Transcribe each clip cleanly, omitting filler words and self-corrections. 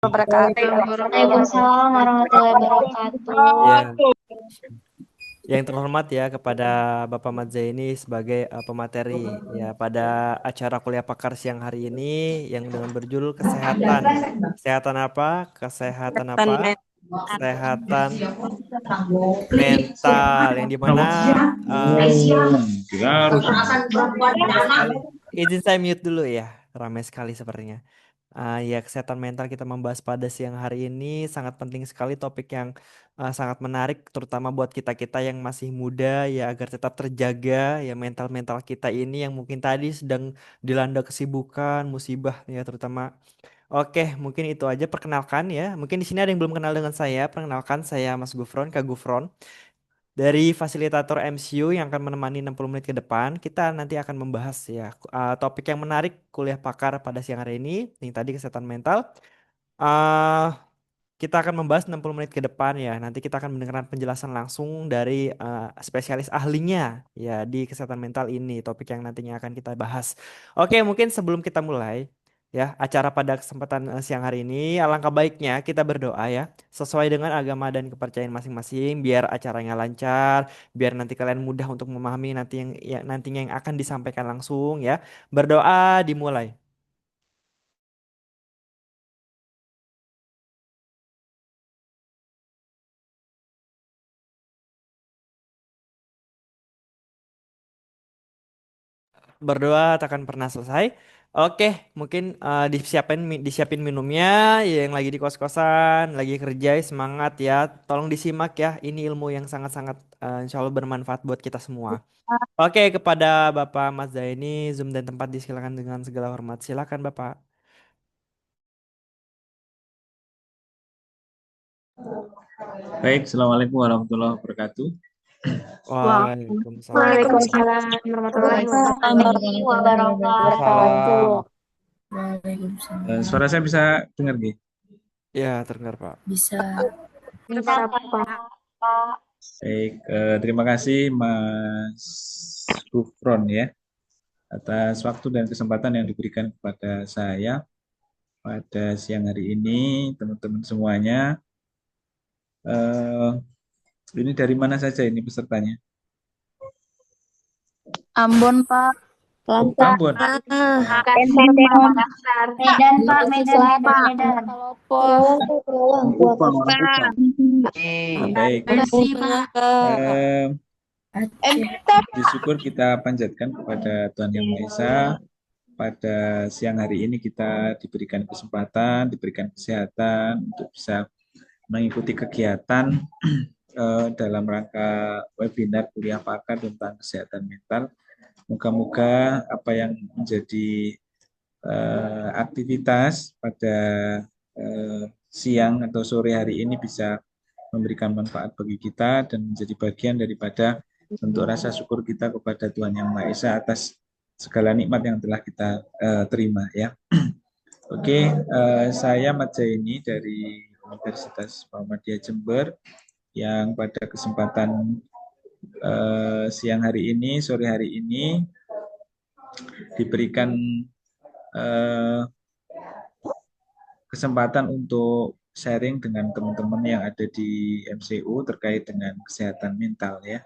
Wabarakatuh. Waalaikumsalam warahmatullahi wabarakatuh. Ya, yang terhormat ya kepada Bapak Mat Zaini sebagai pemateri ya pada acara kuliah pakar siang hari ini yang dengan berjudul kesehatan. Kesehatan apa? Kesehatan apa? Kesehatan mental yang dimana ramai sekali. Izin saya mute dulu ya. Ramai sekali sepertinya. Ya, kesehatan mental kita membahas pada siang hari ini sangat penting sekali topik yang sangat menarik, terutama buat kita-kita yang masih muda ya agar tetap terjaga ya mental-mental kita ini yang mungkin tadi sedang dilanda kesibukan, musibah ya terutama. Oke, mungkin itu aja perkenalkan ya. Mungkin di sini ada yang belum kenal dengan saya. Perkenalkan saya Mas Gufron, Kak Gufron. Dari fasilitator MCU yang akan menemani 60 menit ke depan, kita nanti akan membahas ya topik yang menarik kuliah pakar pada siang hari ini, yang tadi kesehatan mental. eh kita akan membahas 60 menit ke depan ya. Nanti kita akan mendengarkan penjelasan langsung dari spesialis ahlinya ya di kesehatan mental ini, topik yang nantinya akan kita bahas. Oke, mungkin sebelum kita mulai ya acara pada kesempatan siang hari ini, alangkah baiknya kita berdoa ya, sesuai dengan agama dan kepercayaan masing-masing biar acaranya lancar, biar nanti kalian mudah untuk memahami nanti nantinya yang akan disampaikan langsung ya. Berdoa dimulai. Berdoa takkan pernah selesai. Oke, mungkin disiapin minumnya ya, yang lagi di kos-kosan, lagi kerja, semangat ya. Tolong disimak ya. Ini ilmu yang sangat-sangat insya Allah bermanfaat buat kita semua. Oke, kepada Bapak Mas Zaini, Zoom dan tempat disilakan dengan segala hormat. Silakan Bapak. Baik, Assalamualaikum warahmatullahi wabarakatuh. Waalaikumsalam. Waalaikumsalam warahmatullahi wabarakatuh. Waalaikumsalam. Suara saya bisa dengar, Gi? Ya, terdengar Pak. Bisa. Bisa, Pak. Baik, terima kasih Mas Gufron ya atas waktu dan kesempatan yang diberikan kepada saya pada siang hari ini, teman-teman semuanya. Ini dari mana saja ini pesertanya? Ambon, Pak. Ambon. NTT Makassar. Medan, Pak. Medan. Baik. Makasih, Pak. Bersyukur kita panjatkan kepada Tuhan Yang Maha Esa. Pada siang hari ini kita diberikan kesempatan, diberikan kesehatan untuk bisa mengikuti kegiatan dalam rangka webinar kuliah pakar tentang kesehatan mental. Moga-moga apa yang menjadi aktivitas pada siang atau sore hari ini bisa memberikan manfaat bagi kita dan menjadi bagian daripada bentuk rasa syukur kita kepada Tuhan Yang Maha Esa atas segala nikmat yang telah kita terima ya. Oke, saya Mat Zaini dari Universitas Muhammadiyah Jember yang pada kesempatan siang hari ini, sore hari ini diberikan kesempatan untuk sharing dengan teman-teman yang ada di MCU terkait dengan kesehatan mental ya.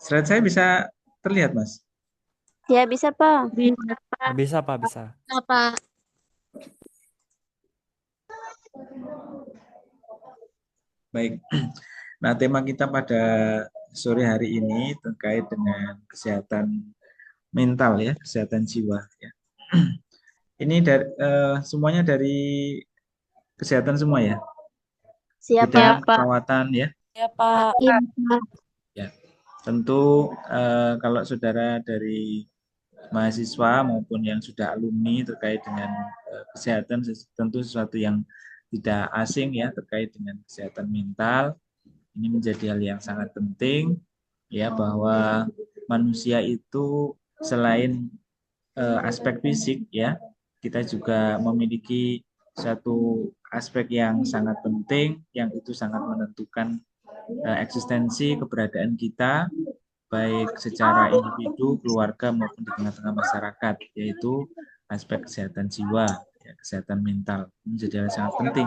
Slide saya bisa terlihat, Mas? Ya, bisa, Pak. Bisa Pak, bisa. Pak. Baik. Nah, tema kita pada sore hari ini terkait dengan kesehatan mental ya, kesehatan jiwa ya. Ini dari semuanya dari kesehatan semua ya. Siap, Bidang Pak. perawatan ya. Ya, Pak. Iya, Pak. Ya. Tentu kalau saudara dari mahasiswa maupun yang sudah alumni terkait dengan kesehatan tentu sesuatu yang tidak asing ya terkait dengan kesehatan mental. Ini menjadi hal yang sangat penting ya bahwa manusia itu selain aspek fisik ya, kita juga memiliki satu aspek yang sangat penting yang itu sangat menentukan eksistensi keberadaan kita baik secara individu, keluarga maupun di tengah-tengah masyarakat, yaitu aspek kesehatan jiwa. Ya, kesehatan mental menjadi hal yang sangat penting.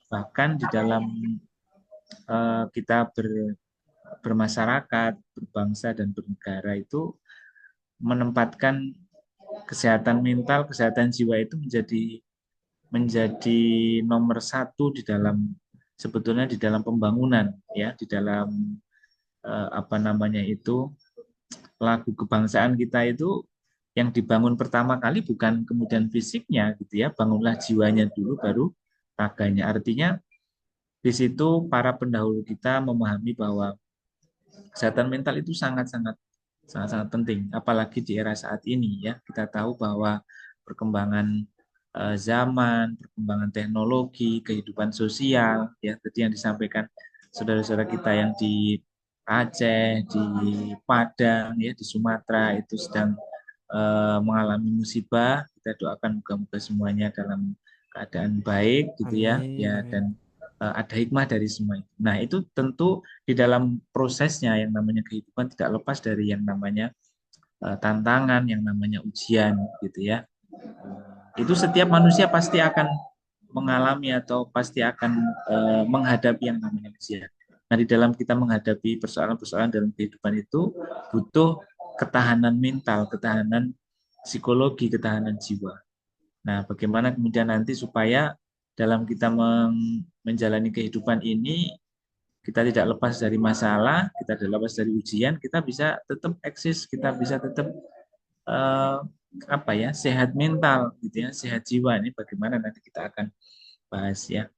Bahkan di dalam kita bermasyarakat, berbangsa dan bernegara itu menempatkan kesehatan mental, kesehatan jiwa itu menjadi nomor satu di dalam sebetulnya di dalam pembangunan, ya, di dalam apa namanya itu lagu kebangsaan kita itu yang dibangun pertama kali bukan kemudian fisiknya gitu ya, bangunlah jiwanya dulu baru raganya. Artinya di situ para pendahulu kita memahami bahwa kesehatan mental itu sangat-sangat penting, apalagi di era saat ini ya. Kita tahu bahwa perkembangan zaman, perkembangan teknologi, kehidupan sosial, ya tadi yang disampaikan saudara-saudara kita yang di Aceh, di Padang, ya di Sumatera itu sedang mengalami musibah. Kita doakan moga-moga semuanya dalam keadaan baik, gitu ya, Amin, ya amin. dan ada hikmah dari semua itu. Nah, itu tentu di dalam prosesnya yang namanya kehidupan tidak lepas dari yang namanya tantangan, yang namanya ujian, gitu ya. Itu setiap manusia pasti akan mengalami atau pasti akan menghadapi yang namanya ujian. Nah, di dalam kita menghadapi persoalan-persoalan dalam kehidupan itu butuh ketahanan mental, ketahanan psikologi, ketahanan jiwa. Nah, bagaimana kemudian nanti supaya dalam kita menjalani kehidupan ini kita tidak lepas dari masalah, kita tidak lepas dari ujian, kita bisa tetap eksis, kita bisa tetap eh, apa ya, sehat mental gitu ya, sehat jiwa. Ini bagaimana nanti kita akan bahas ya.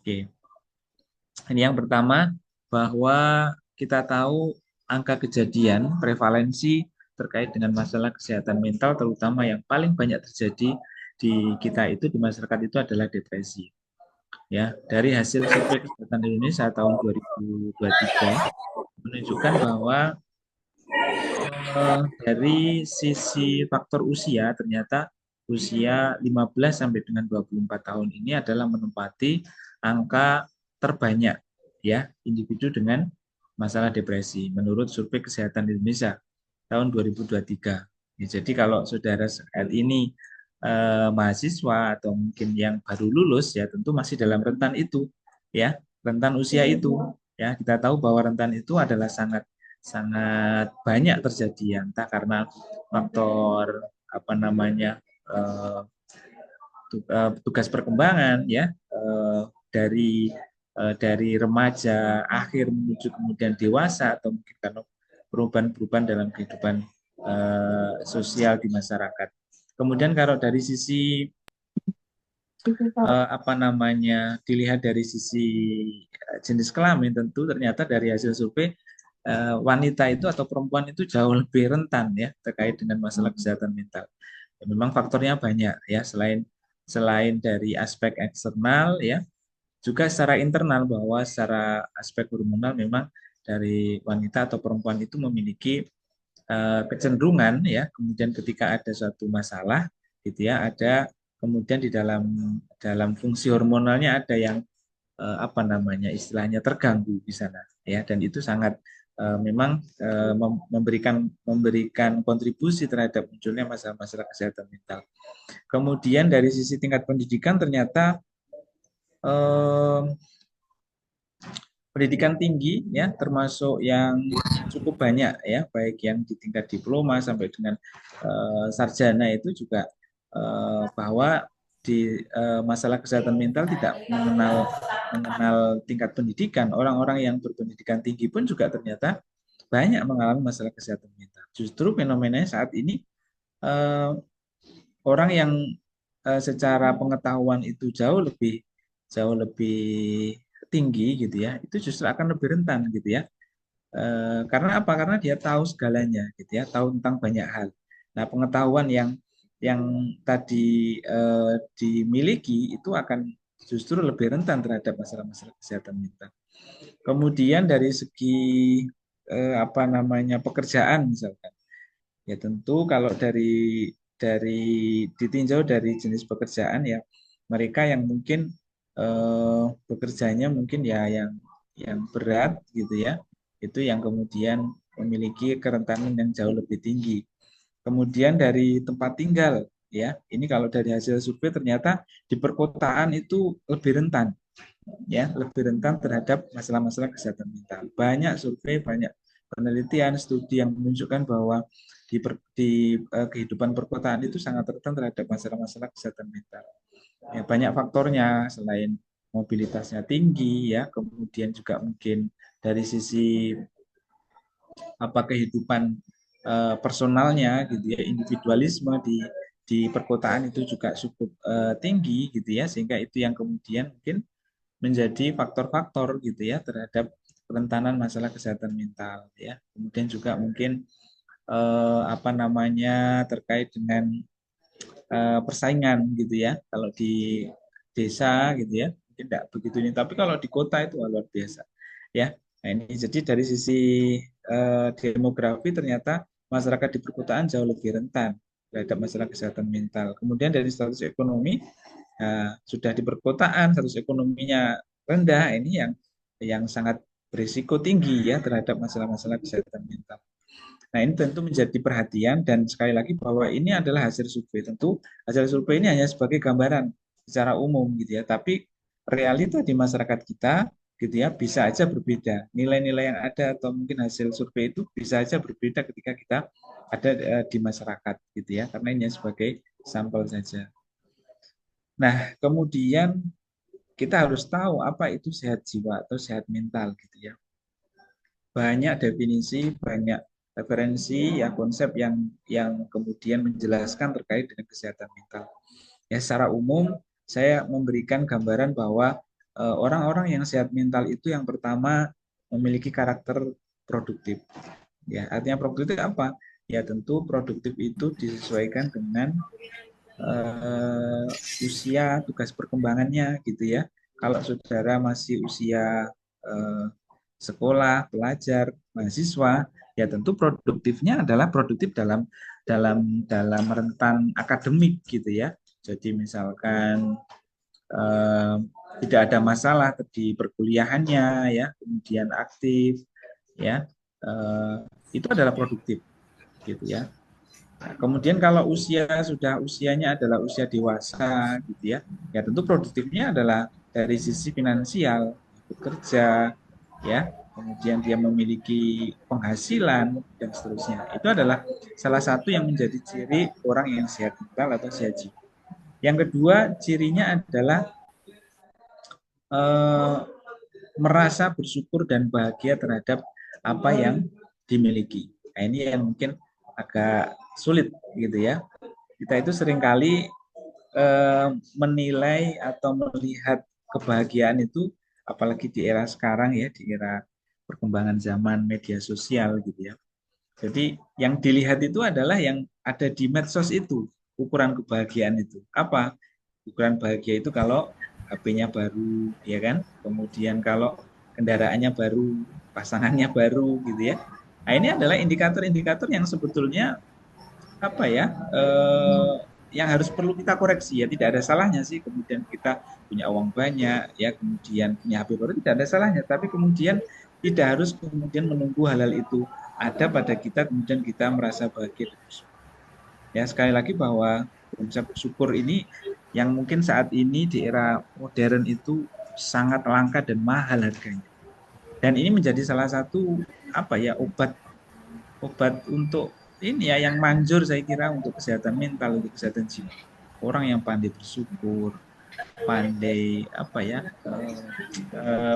Oke. Ini yang pertama, bahwa kita tahu angka kejadian prevalensi terkait dengan masalah kesehatan mental terutama yang paling banyak terjadi di kita itu di masyarakat itu adalah depresi. Ya, dari hasil survei kesehatan Indonesia tahun 2023 menunjukkan bahwa dari sisi faktor usia ternyata usia 15 sampai dengan 24 tahun ini adalah menempati angka terbanyak ya individu dengan masalah depresi menurut survei kesehatan Indonesia tahun 2023. Ya, jadi kalau saudara saat ini mahasiswa atau mungkin yang baru lulus ya tentu masih dalam rentan itu ya, rentan usia itu ya. Kita tahu bahwa rentan itu adalah sangat banyak terjadi ya, entah karena faktor apa namanya tugas perkembangan ya, dari remaja akhir menuju kemudian dewasa atau mungkin karena perubahan-perubahan dalam kehidupan sosial di masyarakat. Kemudian kalau dari sisi apa namanya dilihat dari sisi jenis kelamin, tentu ternyata dari hasil survei wanita itu atau perempuan itu jauh lebih rentan ya terkait dengan masalah kesehatan mental. Ya, memang faktornya banyak ya, selain dari aspek eksternal ya, juga secara internal bahwa secara aspek hormonal memang dari wanita atau perempuan itu memiliki kecenderungan ya, kemudian ketika ada suatu masalah gitu ya, ada kemudian di dalam fungsi hormonalnya ada yang apa namanya istilahnya terganggu di sana ya, dan itu sangat memang memberikan kontribusi terhadap munculnya masalah-masalah kesehatan mental. Kemudian dari sisi tingkat pendidikan ternyata pendidikan tinggi ya termasuk yang cukup banyak ya, baik yang di tingkat diploma sampai dengan sarjana itu juga bahwa di masalah kesehatan mental tidak mengenal tingkat pendidikan. Orang-orang yang berpendidikan tinggi pun juga ternyata banyak mengalami masalah kesehatan mental. Justru fenomenanya saat ini orang yang secara pengetahuan itu jauh lebih tinggi gitu ya, itu justru akan lebih rentan gitu ya. Karena apa? Karena dia tahu segalanya gitu ya, tahu tentang banyak hal. Nah, pengetahuan yang tadi dimiliki itu akan justru lebih rentan terhadap masalah-masalah kesehatan mental. Kemudian dari segi apa namanya pekerjaan misalkan, ya tentu kalau dari ditinjau dari jenis pekerjaan ya, mereka yang mungkin bekerjanya mungkin ya yang berat gitu ya, itu yang kemudian memiliki kerentanan yang jauh lebih tinggi. Kemudian dari tempat tinggal ya. Ini kalau dari hasil survei ternyata di perkotaan itu lebih rentan, ya, lebih rentan terhadap masalah-masalah kesehatan mental. Banyak survei, banyak penelitian, studi yang menunjukkan bahwa di kehidupan perkotaan itu sangat rentan terhadap masalah-masalah kesehatan mental. Ya, banyak faktornya selain mobilitasnya tinggi, ya, kemudian juga mungkin dari sisi kehidupan personalnya gitu ya, individualisme di perkotaan itu juga cukup tinggi gitu ya, sehingga itu yang kemudian mungkin menjadi faktor-faktor gitu ya terhadap kerentanan masalah kesehatan mental ya. Kemudian juga mungkin terkait dengan persaingan gitu ya. Kalau di desa gitu ya mungkin tidak begitu ini, tapi kalau di kota itu luar biasa ya. Nah, ini jadi dari sisi demografi ternyata masyarakat di perkotaan jauh lebih rentan terhadap masalah kesehatan mental. Kemudian dari status ekonomi, sudah di perkotaan status ekonominya rendah, ini yang sangat berisiko tinggi ya terhadap masalah-masalah kesehatan mental. Nah, ini tentu menjadi perhatian, dan sekali lagi bahwa ini adalah hasil survei. Tentu hasil survei ini hanya sebagai gambaran secara umum gitu ya, tapi realita di masyarakat kita gitu ya bisa aja berbeda. Nilai-nilai yang ada atau mungkin hasil survei itu bisa aja berbeda ketika kita ada di masyarakat gitu ya, karena ini sebagai sampel saja. Nah, kemudian kita harus tahu apa itu sehat jiwa atau sehat mental gitu ya. Banyak definisi, banyak referensi ya, konsep yang kemudian menjelaskan terkait dengan kesehatan mental. Ya, secara umum saya memberikan gambaran bahwa orang-orang yang sehat mental itu yang pertama memiliki karakter produktif. Ya, artinya produktif apa? Ya, tentu produktif itu disesuaikan dengan usia, tugas perkembangannya gitu ya. Kalau saudara masih usia sekolah, pelajar, mahasiswa, ya tentu produktifnya adalah produktif dalam rentang akademik gitu ya. Jadi misalkan tidak ada masalah di perkuliahannya ya, kemudian aktif ya, itu adalah produktif gitu ya. Nah, kemudian kalau usianya adalah usia dewasa gitu ya, ya tentu produktifnya adalah dari sisi finansial, bekerja ya, kemudian dia memiliki penghasilan dan seterusnya. Itu adalah salah satu yang menjadi ciri orang yang sehat mental atau sehat jiwa. Yang kedua, cirinya adalah merasa bersyukur dan bahagia terhadap apa yang dimiliki. Nah, ini yang mungkin agak sulit gitu ya. Kita itu seringkali menilai atau melihat kebahagiaan itu, apalagi di era sekarang ya, di era perkembangan zaman media sosial gitu ya. Jadi yang dilihat itu adalah yang ada di medsos itu, ukuran kebahagiaan itu. Apa? Ukuran bahagia itu kalau HP-nya baru, ya kan? Kemudian kalau kendaraannya baru, pasangannya baru gitu ya. Nah, ini adalah indikator-indikator yang sebetulnya apa ya? Yang harus perlu kita koreksi ya. Tidak ada salahnya sih kemudian kita punya uang banyak ya, kemudian punya HP baru, tidak ada salahnya, tapi kemudian tidak harus kemudian menunggu hal-hal itu ada pada kita kemudian kita merasa bahagia. Ya, sekali lagi bahwa konsep syukur ini yang mungkin saat ini di era modern itu sangat langka dan mahal harganya. Dan ini menjadi salah satu obat untuk ini ya, yang manjur saya kira untuk kesehatan mental, untuk kesehatan jiwa. Orang yang pandai bersyukur, pandai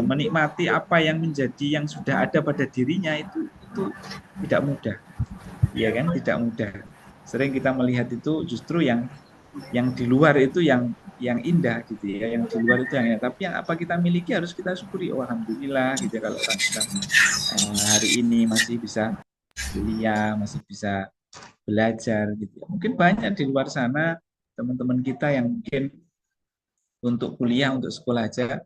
menikmati apa yang menjadi yang sudah ada pada dirinya itu tidak mudah. Iya kan, tidak mudah. Sering kita melihat itu justru yang di luar itu yang indah gitu ya, yang di luar itu yang indah. Tapi yang apa kita miliki harus kita syukuri. Oh, alhamdulillah gitu ya, kalau kita hari ini masih bisa kuliah, masih bisa belajar gitu ya. Mungkin banyak di luar sana teman-teman kita yang mungkin untuk kuliah, untuk sekolah aja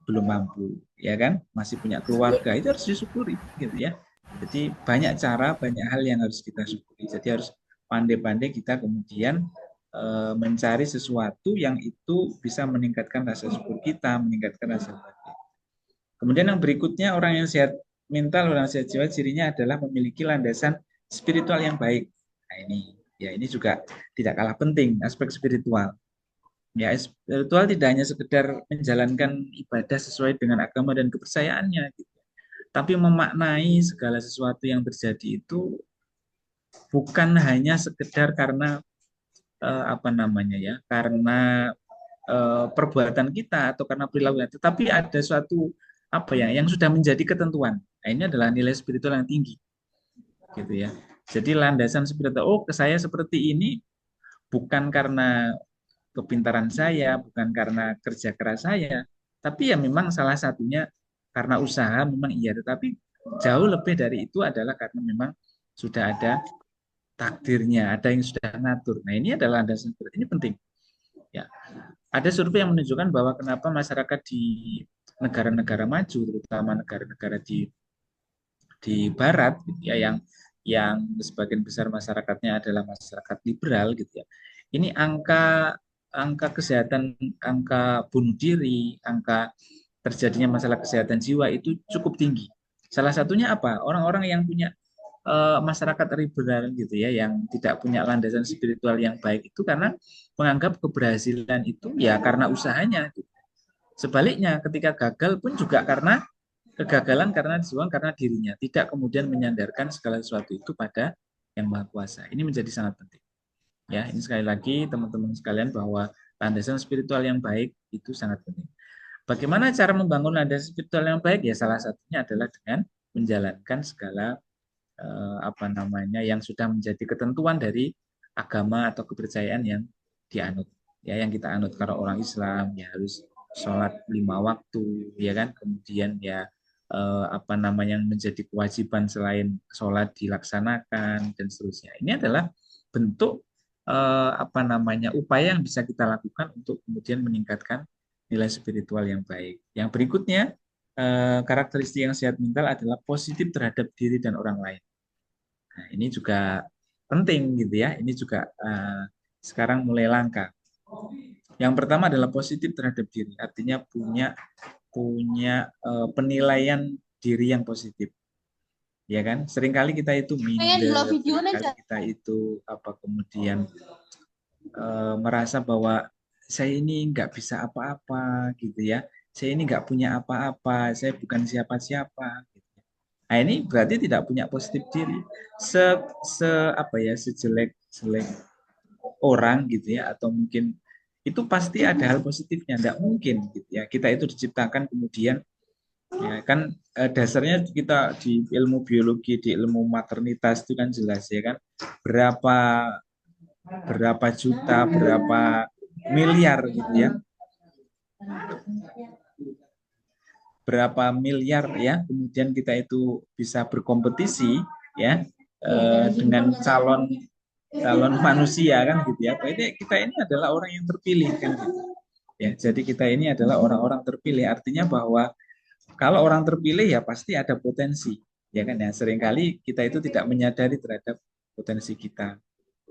belum mampu, ya kan? Masih punya keluarga, itu harus disyukuri gitu ya. Jadi banyak cara, banyak hal yang harus kita syukuri. Jadi harus pandai-pandai kita kemudian mencari sesuatu yang itu bisa meningkatkan rasa syukur kita, meningkatkan rasa bahagia. Kemudian yang berikutnya, orang yang sehat mental, orang yang sehat jiwa, cirinya adalah memiliki landasan spiritual yang baik. Nah, ini Ya, ini juga tidak kalah penting aspek spiritual. Ya, spiritual tidak hanya sekedar menjalankan ibadah sesuai dengan agama dan kepercayaannya, gitu. Tapi memaknai segala sesuatu yang terjadi itu bukan hanya sekedar karena apa namanya ya, karena perbuatan kita atau karena perilaku kita, tetapi ada suatu apa ya yang sudah menjadi ketentuan. Nah, ini adalah nilai spiritual yang tinggi, gitu ya. Jadi landasan spiritual, oh saya seperti ini bukan karena kepintaran saya, bukan karena kerja keras saya, tapi ya memang salah satunya karena usaha memang iya, tetapi jauh lebih dari itu adalah karena memang sudah ada takdirnya, ada yang sudah ngatur. Nah, ini adalah landasan spiritual. Ini penting. Ya, ada survei yang menunjukkan bahwa kenapa masyarakat di negara-negara maju, terutama negara-negara di Barat, gitu ya, yang sebagian besar masyarakatnya adalah masyarakat liberal, gitu ya. Ini angka kesehatan, angka bunuh diri, angka terjadinya masalah kesehatan jiwa itu cukup tinggi. Salah satunya apa? Orang-orang yang punya masyarakat liberal gitu ya, yang tidak punya landasan spiritual yang baik itu karena menganggap keberhasilan itu ya karena usahanya. Gitu. Sebaliknya, ketika gagal pun juga karena kegagalan karena disebabkan karena dirinya, tidak kemudian menyandarkan segala sesuatu itu pada yang Maha Kuasa. Ini menjadi sangat penting. Ya, ini sekali lagi teman-teman sekalian bahwa landasan spiritual yang baik itu sangat penting. Bagaimana cara membangun landasan spiritual yang baik? Ya salah satunya adalah dengan menjalankan segala apa namanya yang sudah menjadi ketentuan dari agama atau kepercayaan yang dianut. Ya, yang kita anut kalau orang Islam ya harus sholat 5 waktu, ya kan? Kemudian ya apa namanya yang menjadi kewajiban selain sholat dilaksanakan dan seterusnya. Ini adalah bentuk apa namanya upaya yang bisa kita lakukan untuk kemudian meningkatkan nilai spiritual yang baik. Yang berikutnya karakteristik yang sehat mental adalah positif terhadap diri dan orang lain. Nah, ini juga penting gitu ya. Ini juga sekarang mulai langka. Yang pertama adalah positif terhadap diri, artinya punya penilaian diri yang positif. Ya kan? Seringkali kita itu minder, seringkali kita itu apa kemudian merasa bahwa saya ini nggak bisa apa-apa gitu ya. Saya ini nggak punya apa-apa, saya bukan siapa-siapa. Nah, ini berarti tidak punya positif diri. Apa ya, sejelek orang gitu ya, atau mungkin itu pasti ada hal positifnya, tidak mungkin gitu ya. Kita itu diciptakan kemudian ya kan dasarnya kita di ilmu biologi, di ilmu maternitas itu kan jelas ya kan berapa juta, berapa miliar gitu ya. Berapa miliar ya, kemudian kita itu bisa berkompetisi ya dengan calon manusia kan gitu ya. Berarti kita ini adalah orang yang terpilih kan gitu. Ya, jadi kita ini adalah orang-orang terpilih, artinya bahwa kalau orang terpilih ya pasti ada potensi, ya kan ya. Seringkali kita itu tidak menyadari terhadap potensi kita,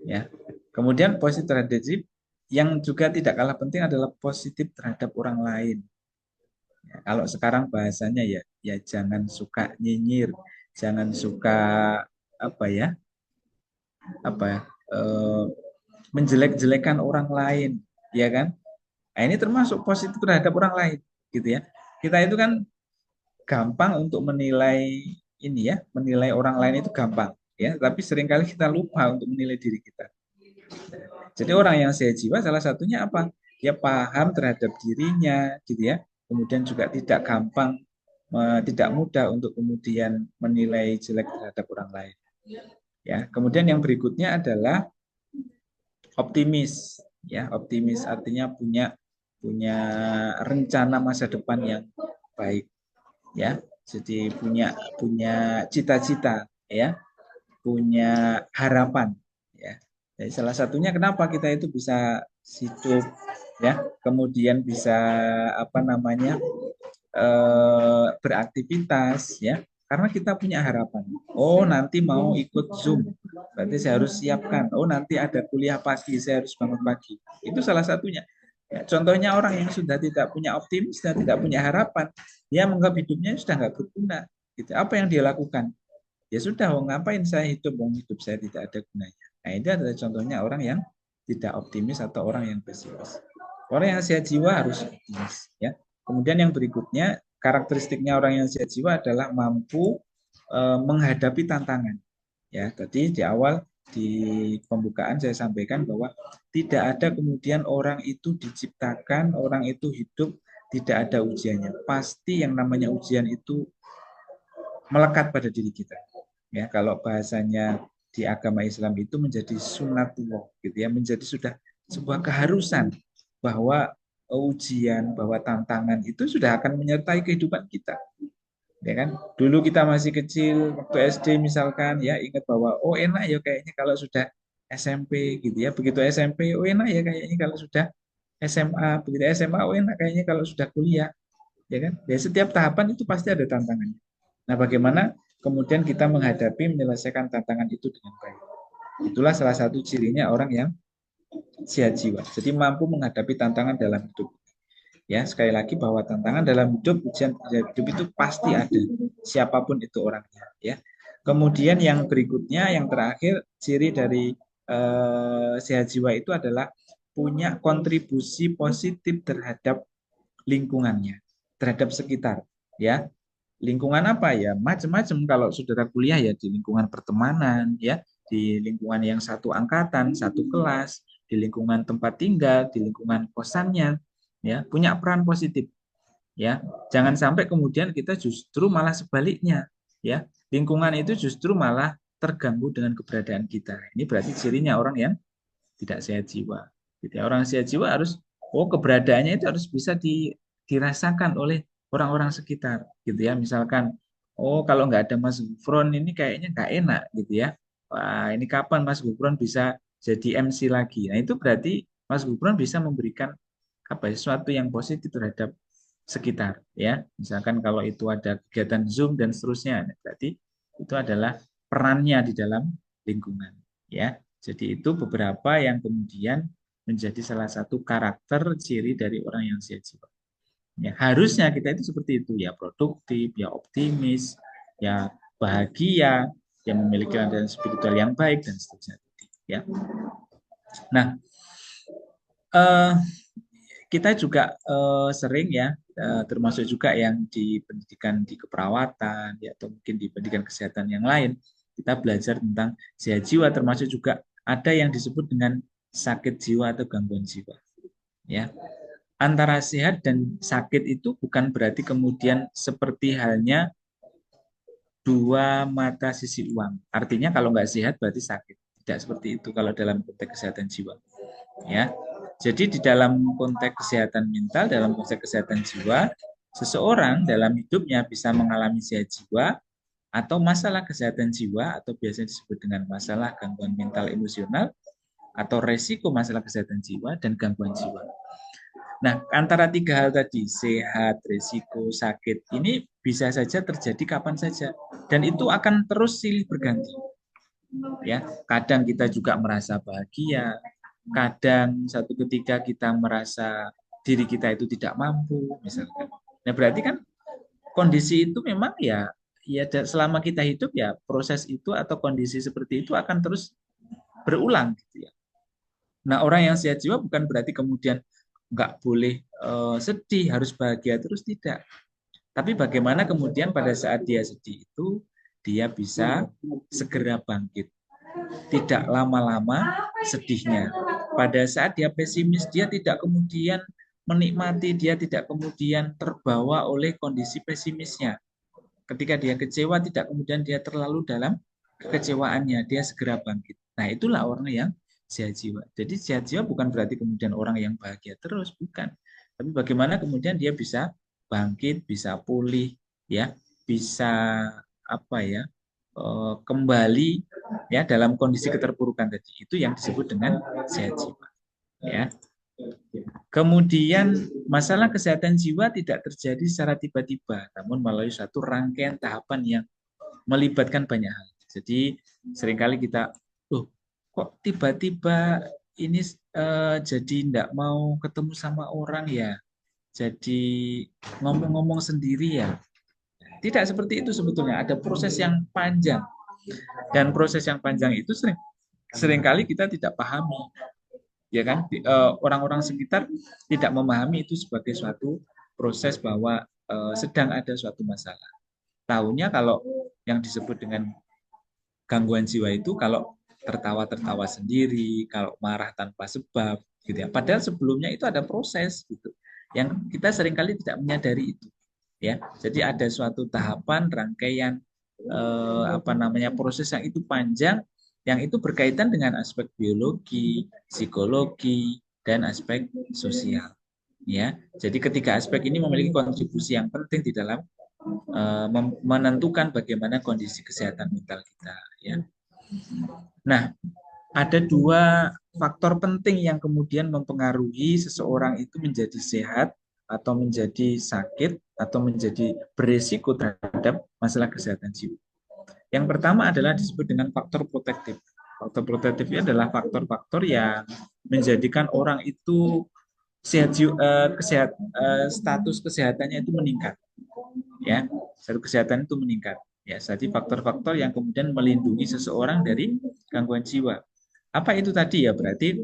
ya. Kemudian positif terhadap diri, yang juga tidak kalah penting adalah positif terhadap orang lain. Ya, kalau sekarang bahasanya ya jangan suka nyinyir, jangan suka apa ya menjelek-jelekan orang lain, ya kan? Nah, ini termasuk positif terhadap orang lain, gitu ya. Kita itu kan gampang untuk menilai ini ya, menilai orang lain itu gampang, ya. Tapi seringkali kita lupa untuk menilai diri kita. Jadi orang yang sehat jiwa salah satunya apa? Dia paham terhadap dirinya, gitu ya. Kemudian juga tidak gampang, tidak mudah untuk kemudian menilai jelek terhadap orang lain. Ya, kemudian yang berikutnya adalah optimis. Ya, optimis artinya punya rencana masa depan yang baik. Ya, jadi punya cita-cita, ya, punya harapan. Ya, jadi salah satunya kenapa kita itu bisa hidup, ya, kemudian bisa apa namanya beraktivitas, ya, karena kita punya harapan. Oh, nanti mau ikut Zoom, berarti saya harus siapkan. Oh, nanti ada kuliah pagi, saya harus bangun pagi. Itu salah satunya. Ya, contohnya orang yang sudah tidak punya optimis dan tidak punya harapan, dia menganggap hidupnya sudah nggak berguna. Gitu. Apa yang dia lakukan? Ya sudah, ngapain saya hidup? Hidup saya tidak ada gunanya. Nah, itu adalah contohnya orang yang tidak optimis atau orang yang pesimis. Orang yang sehat jiwa harus optimis, ya. Kemudian yang berikutnya, karakteristiknya orang yang sehat jiwa adalah mampu menghadapi tantangan. Ya, tadi di awal di pembukaan saya sampaikan bahwa tidak ada kemudian orang itu diciptakan, orang itu hidup tidak ada ujiannya. Pasti yang namanya ujian itu melekat pada diri kita. Ya, kalau bahasanya di agama Islam itu menjadi sunatullah, gitu ya, menjadi sudah sebuah keharusan bahwa ujian, bahwa tantangan itu sudah akan menyertai kehidupan kita. Ya kan? Dulu kita masih kecil, waktu SD misalkan, ya ingat bahwa oh enak ya kayaknya kalau sudah SMP gitu ya. Begitu SMP, oh enak ya kayaknya kalau sudah SMA, begitu SMA, oh enak kayaknya kalau sudah kuliah. Ya kan? Ya setiap tahapan itu pasti ada tantangannya. Nah, bagaimana kemudian kita menghadapi menyelesaikan tantangan itu dengan baik. Itulah salah satu cirinya orang yang sehat jiwa. Jadi mampu menghadapi tantangan dalam hidup. Ya, sekali lagi bahwa tantangan dalam hidup, ujian hidup itu pasti ada, siapapun itu orangnya. Ya. Kemudian yang berikutnya, yang terakhir, ciri dari sehat jiwa itu adalah punya kontribusi positif terhadap lingkungannya, terhadap sekitar. Ya, lingkungan apa ya? Macam-macam. Kalau saudara kuliah ya di lingkungan pertemanan, ya, di lingkungan yang satu angkatan, satu kelas, di lingkungan tempat tinggal, di lingkungan kosannya. Ya, punya peran positif, ya. Jangan sampai kemudian kita justru malah sebaliknya, ya. Lingkungan itu justru malah terganggu dengan keberadaan kita. Ini berarti cirinya orang yang tidak sehat jiwa. Gitu ya. Orang sehat jiwa harus keberadaannya itu harus bisa dirasakan oleh orang-orang sekitar, gitu ya. Misalkan kalau nggak ada Mas Gufron ini kayaknya nggak enak, gitu ya. Wah, ini kapan Mas Gufron bisa jadi MC lagi? Nah, itu berarti Mas Gufron bisa memberikan sesuatu yang positif terhadap sekitar, ya. Misalkan kalau itu ada kegiatan Zoom dan seterusnya, berarti itu adalah perannya di dalam lingkungan, ya. Jadi itu beberapa yang kemudian menjadi salah satu karakter ciri dari orang yang sehat jiwa. Ya, harusnya kita itu seperti itu, ya, produktif, ya optimis, ya bahagia, yang memiliki landasan spiritual yang baik dan seterusnya, ya. Nah, kita juga sering ya, termasuk juga yang di pendidikan di keperawatan, ya, atau mungkin di pendidikan kesehatan yang lain, kita belajar tentang sehat jiwa, termasuk juga ada yang disebut dengan sakit jiwa atau gangguan jiwa. Ya, antara sehat dan sakit itu bukan berarti kemudian seperti halnya dua mata sisi uang. Artinya kalau nggak sehat berarti sakit. Tidak seperti itu kalau dalam konteks kesehatan jiwa. Ya, jadi di dalam konteks kesehatan mental, dalam konteks kesehatan jiwa, seseorang dalam hidupnya bisa mengalami sehat jiwa atau masalah kesehatan jiwa, atau biasanya disebut dengan masalah gangguan mental emosional, atau resiko masalah kesehatan jiwa dan gangguan jiwa. Nah, antara tiga hal tadi, sehat, resiko, sakit, ini bisa saja terjadi kapan saja, dan itu akan terus silih berganti. Ya, kadang kita juga merasa bahagia, kadang satu ketika kita merasa diri kita itu tidak mampu, misalkan. Nah, berarti kan kondisi itu memang ya selama kita hidup ya proses itu atau kondisi seperti itu akan terus berulang, gitu ya. Nah, orang yang sehat jiwa bukan berarti kemudian nggak boleh sedih, harus bahagia terus, tidak. Tapi bagaimana kemudian pada saat dia sedih itu dia bisa segera bangkit. Tidak lama-lama sedihnya. Pada saat dia pesimis, dia tidak kemudian menikmati, dia tidak kemudian terbawa oleh kondisi pesimisnya. Ketika dia kecewa, tidak kemudian dia terlalu dalam kekecewaannya, dia segera bangkit. Nah, itulah orang yang sehat jiwa. Jadi sehat jiwa bukan berarti kemudian orang yang bahagia terus, bukan. Tapi bagaimana kemudian dia bisa bangkit, bisa pulih, ya, bisa kembali ya dalam kondisi keterpurukan tadi, itu yang disebut dengan sehat jiwa, ya. Kemudian masalah kesehatan jiwa tidak terjadi secara tiba-tiba, namun melalui satu rangkaian tahapan yang melibatkan banyak hal. Jadi seringkali kita kok tiba-tiba ini jadi tidak mau ketemu sama orang ya, jadi ngomong-ngomong sendiri ya. Tidak seperti itu sebetulnya, ada proses yang panjang. Dan proses yang panjang itu seringkali kita tidak pahami, ya kan? Orang-orang sekitar tidak memahami itu sebagai suatu proses bahwa sedang ada suatu masalah. Tahunya kalau yang disebut dengan gangguan jiwa itu kalau tertawa-tertawa sendiri, kalau marah tanpa sebab, gitu ya. Padahal sebelumnya itu ada proses, gitu, yang kita seringkali tidak menyadari itu, ya. Jadi ada suatu tahapan, rangkaian proses yang itu panjang, yang itu berkaitan dengan aspek biologi, psikologi, dan aspek sosial, ya. Jadi ketiga aspek ini memiliki kontribusi yang penting di dalam menentukan bagaimana kondisi kesehatan mental kita, ya. Nah, ada dua faktor penting yang kemudian mempengaruhi seseorang itu menjadi sehat atau menjadi sakit atau menjadi beresiko terhadap masalah kesehatan jiwa. Yang pertama adalah disebut dengan faktor protektif. Faktor protektif ini adalah faktor-faktor yang menjadikan orang itu status kesehatannya itu meningkat, ya, status kesehatan itu meningkat, ya. Jadi faktor-faktor yang kemudian melindungi seseorang dari gangguan jiwa. Apa itu tadi, ya? Berarti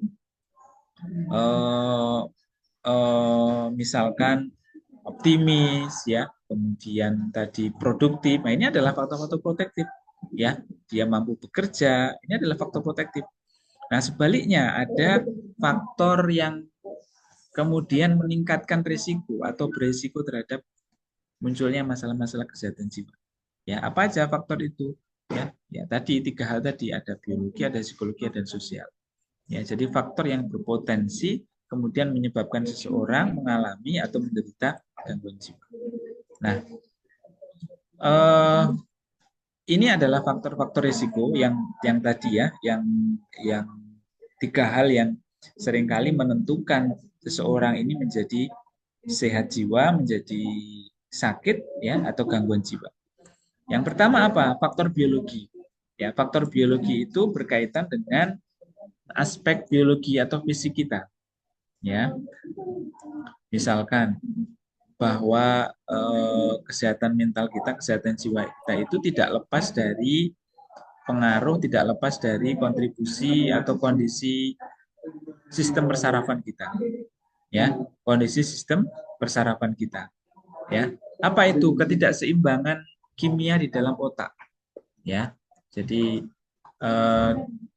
misalkan optimis, ya, kemudian tadi produktif. Nah, ini adalah faktor-faktor protektif, ya. Dia mampu bekerja, ini adalah faktor protektif. Nah, sebaliknya ada faktor yang kemudian meningkatkan risiko atau berisiko terhadap munculnya masalah-masalah kesehatan jiwa. Ya, apa aja faktor itu? Ya, tadi tiga hal tadi, ada biologi, ada psikologi, dan sosial. Ya, jadi faktor yang berpotensi kemudian menyebabkan seseorang mengalami atau menderita gangguan jiwa. Nah, ini adalah faktor-faktor risiko yang tadi, ya, yang tiga hal yang seringkali menentukan seseorang ini menjadi sehat jiwa, menjadi sakit, ya, atau gangguan jiwa. Yang pertama apa? Faktor biologi. Ya, faktor biologi itu berkaitan dengan aspek biologi atau fisik kita. Ya, misalkan bahwa kesehatan mental kita, kesehatan jiwa kita itu tidak lepas dari pengaruh, tidak lepas dari kontribusi atau kondisi sistem persarafan kita, ya, kondisi sistem persarafan kita, ya. Apa itu? Ketidakseimbangan kimia di dalam otak, ya. Jadi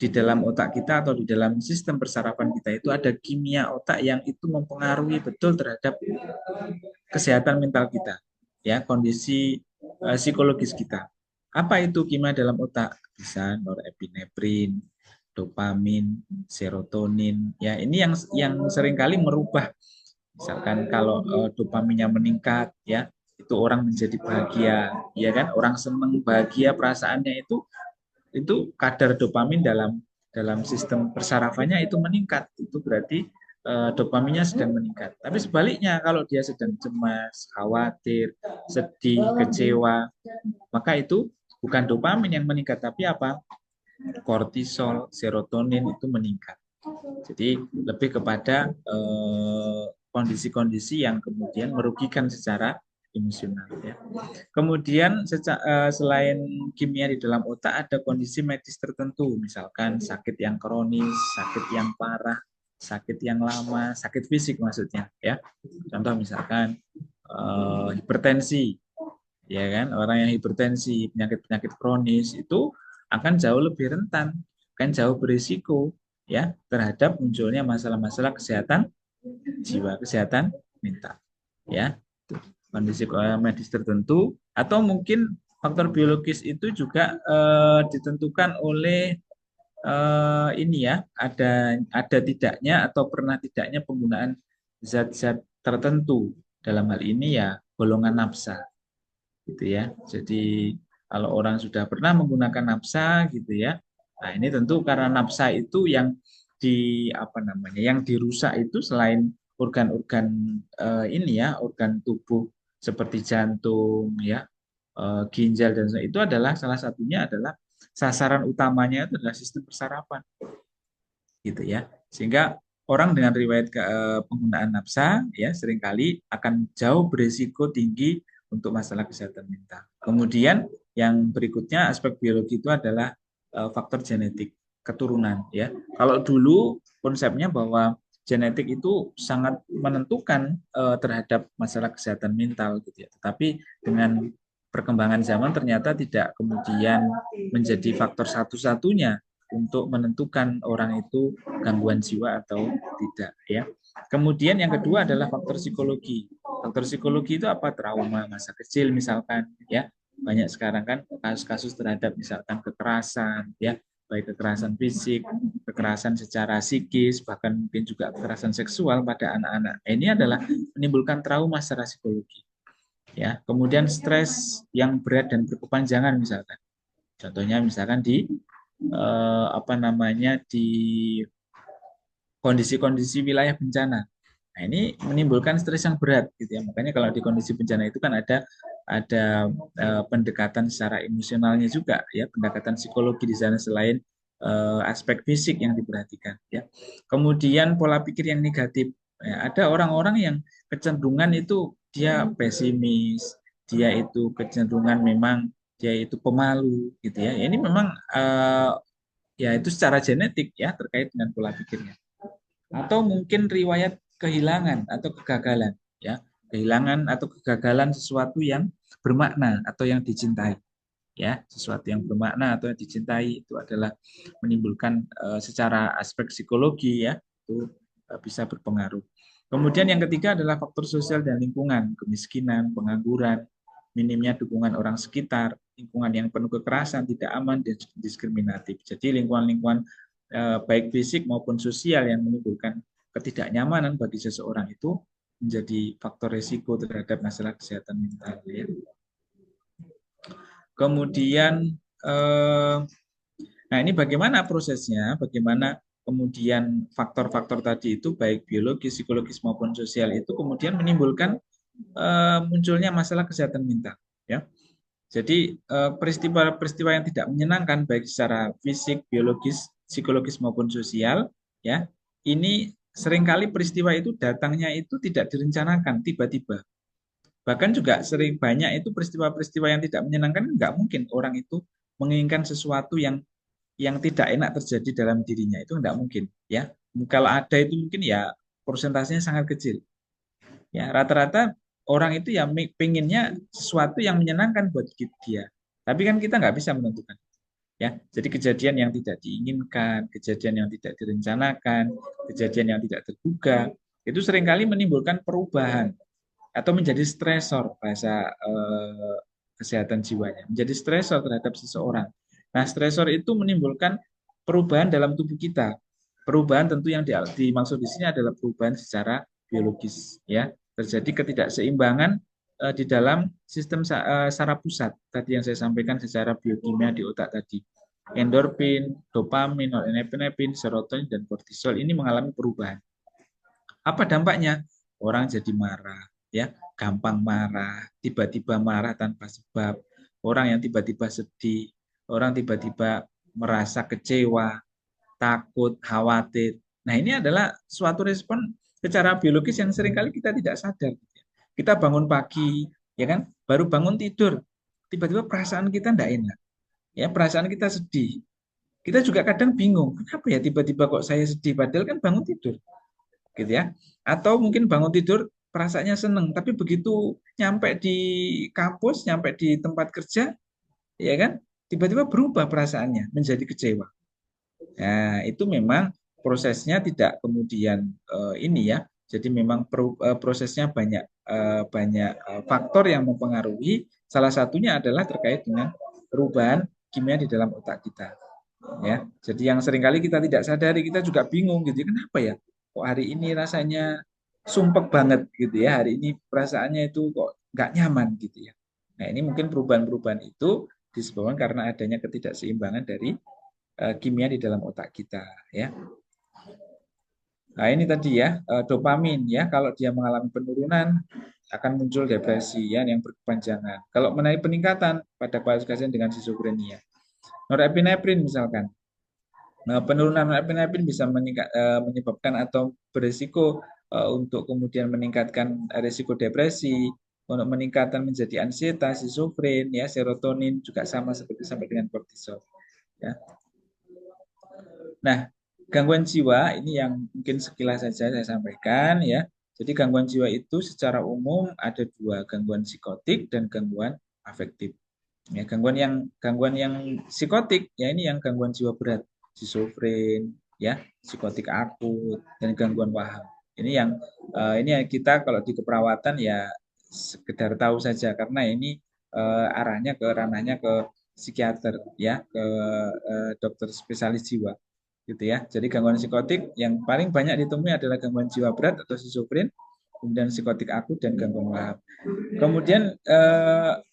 di dalam otak kita atau di dalam sistem persarafan kita itu ada kimia otak yang itu mempengaruhi betul terhadap kesehatan mental kita, ya, kondisi psikologis kita. Apa itu kimia dalam otak? Bisa norepinefrin, dopamin, serotonin, ya. Ini yang seringkali merubah. Misalkan kalau dopaminnya meningkat, ya, itu orang menjadi bahagia, ya kan? Orang senang, bahagia, perasaannya itu kadar dopamin dalam sistem persarafannya itu meningkat. Itu berarti dopaminnya sedang meningkat. Tapi sebaliknya, kalau dia sedang cemas, khawatir, sedih, kecewa, maka itu bukan dopamin yang meningkat, tapi apa? Kortisol, serotonin itu meningkat. Jadi lebih kepada kondisi-kondisi yang kemudian merugikan secara emosional, ya. Kemudian selain kimia di dalam otak, ada kondisi medis tertentu, misalkan sakit yang kronis, sakit yang parah, sakit yang lama, sakit fisik maksudnya, ya. Contoh misalkan hipertensi, ya kan, orang yang hipertensi, penyakit-penyakit kronis itu akan jauh lebih rentan, akan jauh berisiko, ya, terhadap munculnya masalah-masalah kesehatan jiwa, kesehatan mental, ya. Kondisi medis tertentu, atau mungkin faktor biologis itu juga ditentukan oleh ini, ya, ada tidaknya atau pernah tidaknya penggunaan zat-zat tertentu, dalam hal ini ya golongan nafsa, gitu ya. Jadi kalau orang sudah pernah menggunakan nafsa, gitu ya, nah ini tentu karena nafsa itu yang yang dirusak itu selain organ-organ ini, ya, organ tubuh seperti jantung, ya, ginjal, dan itu adalah salah satunya adalah sasaran utamanya itu adalah sistem persarafan, gitu ya. Sehingga orang dengan riwayat penggunaan nafsa, ya, seringkali akan jauh berisiko tinggi untuk masalah kesehatan mental. Kemudian yang berikutnya aspek biologi itu adalah faktor genetik. keturunan ya. Kalau dulu konsepnya bahwa genetik itu sangat menentukan terhadap masalah kesehatan mental gitu ya. Tetapi dengan perkembangan zaman ternyata tidak kemudian menjadi faktor satu-satunya untuk menentukan orang itu gangguan jiwa atau tidak ya. Kemudian yang kedua adalah faktor psikologi. Faktor psikologi itu apa? Trauma masa kecil misalkan ya. Banyak sekarang kan kasus-kasus terhadap misalkan kekerasan ya, baik kekerasan fisik, kekerasan secara psikis, bahkan mungkin juga kekerasan seksual pada anak-anak. Ini adalah menimbulkan trauma secara psikologi. Ya, kemudian stres yang berat dan berkepanjangan misalkan. Contohnya misalkan di di kondisi-kondisi wilayah bencana. Nah, ini menimbulkan stres yang berat gitu ya. Makanya kalau di kondisi bencana itu kan ada pendekatan secara emosionalnya juga ya, pendekatan psikologi di sana selain aspek fisik yang diperhatikan ya. Kemudian pola pikir yang negatif. Ya, ada orang-orang yang kecenderungan itu dia pesimis, dia itu kecenderungan memang dia itu pemalu gitu ya. Ini memang ya itu secara genetik ya terkait dengan pola pikirnya. Atau mungkin riwayat kehilangan atau kegagalan ya, kehilangan atau kegagalan sesuatu yang bermakna atau yang dicintai ya, sesuatu yang bermakna atau yang dicintai itu adalah menimbulkan secara aspek psikologi ya, itu bisa berpengaruh. Kemudian yang ketiga adalah faktor sosial dan lingkungan, kemiskinan, pengangguran, minimnya dukungan orang sekitar, lingkungan yang penuh kekerasan, tidak aman, dan diskriminatif. Jadi lingkungan-lingkungan baik fisik maupun sosial yang menimbulkan ketidaknyamanan bagi seseorang itu menjadi faktor risiko terhadap masalah kesehatan mental. Ya. Kemudian, nah ini bagaimana prosesnya, bagaimana kemudian faktor-faktor tadi itu baik biologis, psikologis maupun sosial itu kemudian menimbulkan munculnya masalah kesehatan mental. Ya. Jadi peristiwa-peristiwa yang tidak menyenangkan baik secara fisik, biologis, psikologis maupun sosial, ya ini seringkali peristiwa itu datangnya itu tidak direncanakan tiba-tiba. Bahkan juga sering banyak itu peristiwa-peristiwa yang tidak menyenangkan, nggak mungkin orang itu menginginkan sesuatu yang tidak enak terjadi dalam dirinya, itu nggak mungkin. Ya, kalau ada itu mungkin ya persentasenya sangat kecil. Ya, rata-rata orang itu ya pengennya sesuatu yang menyenangkan buat dia. Tapi kan kita nggak bisa menentukan. Ya, jadi kejadian yang tidak diinginkan, kejadian yang tidak direncanakan, kejadian yang tidak terduga, itu seringkali menimbulkan perubahan atau menjadi stresor bahasa kesehatan jiwanya, menjadi stresor terhadap seseorang. Nah, stresor itu menimbulkan perubahan dalam tubuh kita. Perubahan tentu yang dimaksud di sini adalah perubahan secara biologis, ya. Terjadi ketidakseimbangan di dalam sistem saraf pusat tadi yang saya sampaikan secara biokimia di otak tadi. Endorfin, dopamin, norepinefrin, serotonin dan kortisol ini mengalami perubahan. Apa dampaknya? Orang jadi marah, ya, gampang marah, tiba-tiba marah tanpa sebab. Orang yang tiba-tiba sedih, orang tiba-tiba merasa kecewa, takut, khawatir. Nah, ini adalah suatu respon secara biologis yang seringkali kita tidak sadar. Kita bangun pagi, ya kan, baru bangun tidur, tiba-tiba perasaan kita tidak enak, ya, perasaan kita sedih. Kita juga kadang bingung, kenapa ya tiba-tiba kok saya sedih, padahal kan bangun tidur, gitu ya. Atau mungkin bangun tidur perasaannya seneng, tapi begitu nyampe di kampus, nyampe di tempat kerja, ya kan, tiba-tiba berubah perasaannya menjadi kecewa. Nah, itu memang prosesnya tidak kemudian ini ya. Jadi memang prosesnya banyak faktor yang mempengaruhi. Salah satunya adalah terkait dengan perubahan kimia di dalam otak kita. Ya, jadi yang seringkali kita tidak sadari, kita juga bingung gitu. Kenapa ya? Kok hari ini rasanya sumpek banget gitu ya. Hari ini perasaannya itu kok nggak nyaman gitu ya. Nah, ini mungkin perubahan-perubahan itu disebabkan karena adanya ketidakseimbangan dari kimia di dalam otak kita ya. Nah, ini tadi ya dopamin ya, kalau dia mengalami penurunan akan muncul depresi ya yang berkepanjangan. Kalau menaik peningkatan pada pasien dengan skizofrenia. Norepinefrin misalkan. Nah, penurunan norepinefrin bisa menyebabkan atau berisiko untuk kemudian meningkatkan risiko depresi, untuk meningkatkan menjadi ansietas, skizofren ya, serotonin juga sama seperti sampai dengan kortisol ya. Nah, gangguan jiwa ini yang mungkin sekilas saja saya sampaikan ya. Jadi gangguan jiwa itu secara umum ada dua, gangguan psikotik dan gangguan afektif. Ya, gangguan yang psikotik ya ini yang gangguan jiwa berat, schizofren, ya, psikotik akut dan gangguan paham. Ini yang kita kalau di keperawatan ya sekedar tahu saja karena ini arahnya ke ranahnya ke psikiater ya, ke dokter spesialis jiwa gitu ya. Jadi gangguan psikotik yang paling banyak ditemui adalah gangguan jiwa berat atau schizofren, kemudian psikotik akut dan gangguan paham. Kemudian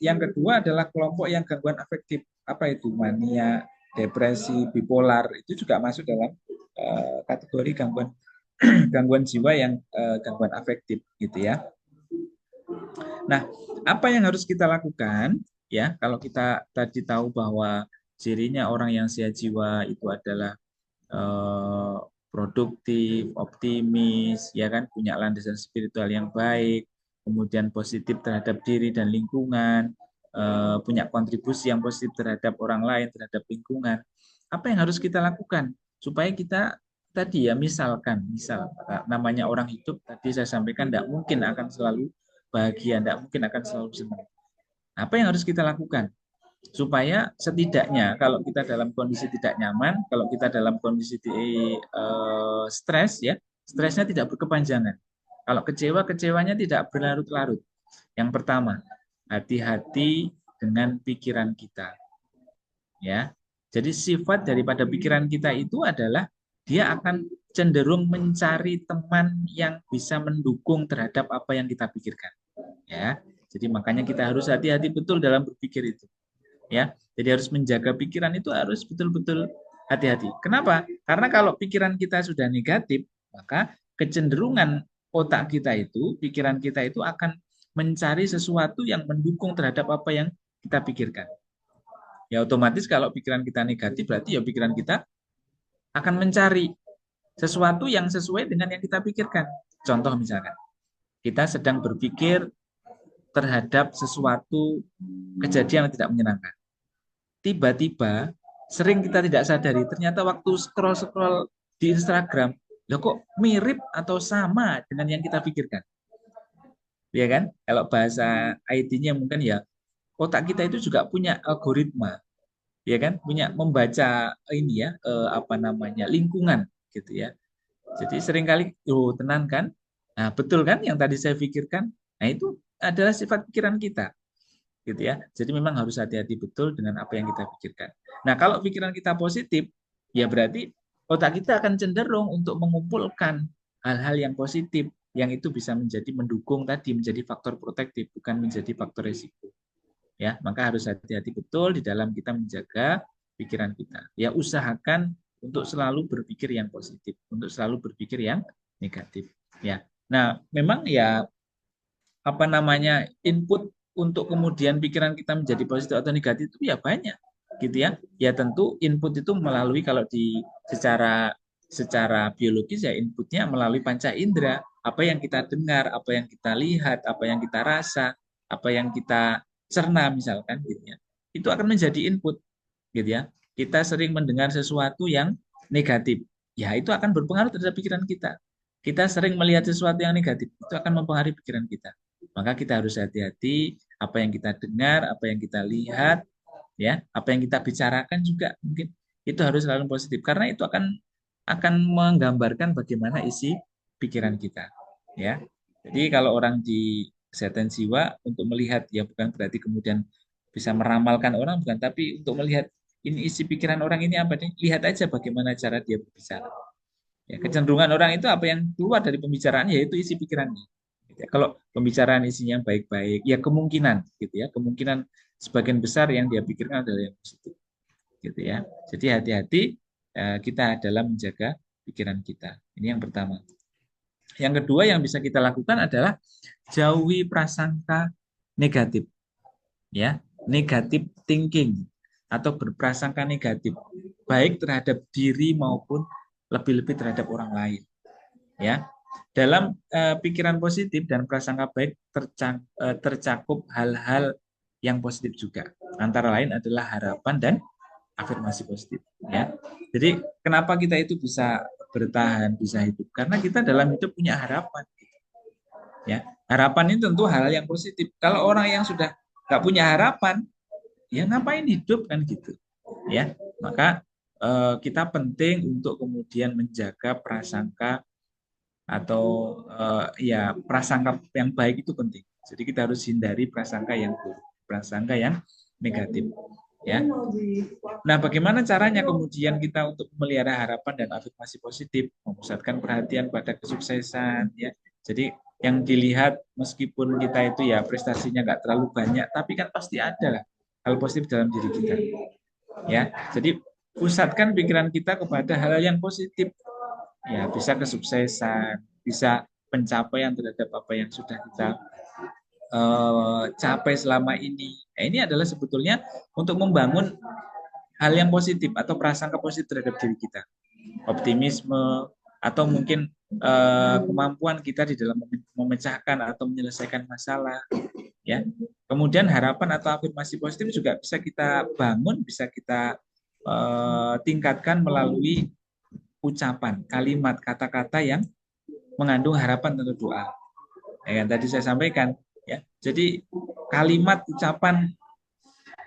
yang kedua adalah kelompok yang gangguan afektif. Apa itu? Mania, depresi, bipolar itu juga masuk dalam kategori gangguan gangguan jiwa yang gangguan afektif gitu ya. Nah, apa yang harus kita lakukan ya kalau kita tadi tahu bahwa cirinya orang yang sehat jiwa itu adalah produktif, optimis, ya kan, punya landasan spiritual yang baik, kemudian positif terhadap diri dan lingkungan, punya kontribusi yang positif terhadap orang lain, terhadap lingkungan. Apa yang harus kita lakukan supaya kita tadi ya misal namanya orang hidup tadi saya sampaikan tidak mungkin akan selalu bahagia, tidak mungkin akan selalu senang. Apa yang harus kita lakukan? Supaya setidaknya kalau kita dalam kondisi tidak nyaman, kalau kita dalam kondisi stres ya, stresnya tidak berkepanjangan. Kalau kecewa, kecewanya tidak berlarut-larut. Yang pertama, hati-hati dengan pikiran kita. Ya. Jadi sifat daripada pikiran kita itu adalah dia akan cenderung mencari teman yang bisa mendukung terhadap apa yang kita pikirkan. Ya. Jadi makanya kita harus hati-hati betul dalam berpikir itu. Ya, jadi harus menjaga pikiran itu harus betul-betul hati-hati. Kenapa? Karena kalau pikiran kita sudah negatif, maka kecenderungan otak kita itu, pikiran kita itu akan mencari sesuatu yang mendukung terhadap apa yang kita pikirkan. Ya otomatis kalau pikiran kita negatif, berarti ya pikiran kita akan mencari sesuatu yang sesuai dengan yang kita pikirkan. Contoh misalkan, kita sedang berpikir terhadap sesuatu kejadian yang tidak menyenangkan. Tiba-tiba sering kita tidak sadari ternyata waktu scroll di Instagram loh kok mirip atau sama dengan yang kita pikirkan, ya kan? Kalau bahasa IT-nya mungkin ya otak kita itu juga punya algoritma, ya kan? Punya membaca ini ya apa namanya lingkungan gitu ya. Jadi seringkali tenang kan? Nah betul kan yang tadi saya pikirkan? Nah itu adalah sifat pikiran kita. Gitu ya. Jadi memang harus hati-hati betul dengan apa yang kita pikirkan. Nah, kalau pikiran kita positif, ya berarti otak kita akan cenderung untuk mengumpulkan hal-hal yang positif yang itu bisa menjadi mendukung tadi menjadi faktor protektif bukan menjadi faktor resiko. Ya, maka harus hati-hati betul di dalam kita menjaga pikiran kita. Ya, usahakan untuk selalu berpikir yang positif, untuk selalu berpikir yang negatif. Ya. Nah, memang ya apa namanya input untuk kemudian pikiran kita menjadi positif atau negatif itu ya banyak gitu ya. Ya tentu input itu melalui kalau di secara biologis ya inputnya melalui panca indera, apa yang kita dengar, apa yang kita lihat, apa yang kita rasa, apa yang kita cerna misalkan gitu ya. Itu akan menjadi input gitu ya. Kita sering mendengar sesuatu yang negatif, ya itu akan berpengaruh terhadap pikiran kita. Kita sering melihat sesuatu yang negatif, itu akan mempengaruhi pikiran kita. Maka kita harus hati-hati apa yang kita dengar, apa yang kita lihat, ya, apa yang kita bicarakan juga mungkin itu harus selalu positif karena itu akan menggambarkan bagaimana isi pikiran kita, ya. Jadi kalau orang di kesehatan jiwa untuk melihat ya bukan berarti kemudian bisa meramalkan orang bukan, tapi untuk melihat ini isi pikiran orang ini apa nih, lihat aja bagaimana cara dia berbicara. Ya, kecenderungan orang itu apa yang keluar dari pembicaraan yaitu isi pikirannya. Ya, kalau pembicaraan isinya baik-baik, ya kemungkinan gitu ya, kemungkinan sebagian besar yang dia pikirkan adalah yang positif. Gitu ya. Jadi hati-hati kita dalam menjaga pikiran kita. Ini yang pertama. Yang kedua yang bisa kita lakukan adalah jauhi prasangka negatif. Ya, negatif thinking atau berprasangka negatif baik terhadap diri maupun lebih-lebih terhadap orang lain. Ya. Dalam pikiran positif dan prasangka baik tercakup hal-hal yang positif juga. Antara lain adalah harapan dan afirmasi positif ya. Jadi kenapa kita itu bisa bertahan, bisa hidup? Karena kita dalam hidup punya harapan. Ya, harapan ini tentu hal yang positif. Kalau orang yang sudah nggak punya harapan, ya ngapain hidup kan gitu. Ya, maka kita penting untuk kemudian menjaga prasangka atau ya prasangka yang baik itu penting. Jadi kita harus hindari prasangka yang buruk, prasangka yang negatif. Ya. Nah, bagaimana caranya kemudian kita untuk memelihara harapan dan afirmasi positif, memusatkan perhatian pada kesuksesan, ya. Jadi yang dilihat meskipun kita itu ya prestasinya nggak terlalu banyak, tapi kan pasti ada lah hal positif dalam diri kita. Ya, jadi pusatkan pikiran kita kepada hal yang positif. Ya, bisa kesuksesan, bisa pencapaian terhadap apa yang sudah kita capai selama ini. Nah, ini adalah sebetulnya untuk membangun hal yang positif atau prasangka positif terhadap diri kita. Optimisme atau mungkin kemampuan kita di dalam memecahkan atau menyelesaikan masalah. Ya. Kemudian harapan atau afirmasi positif juga bisa kita bangun, bisa kita tingkatkan melalui ucapan, kalimat, kata-kata yang mengandung harapan tentu doa. Yang tadi saya sampaikan, ya. Jadi kalimat ucapan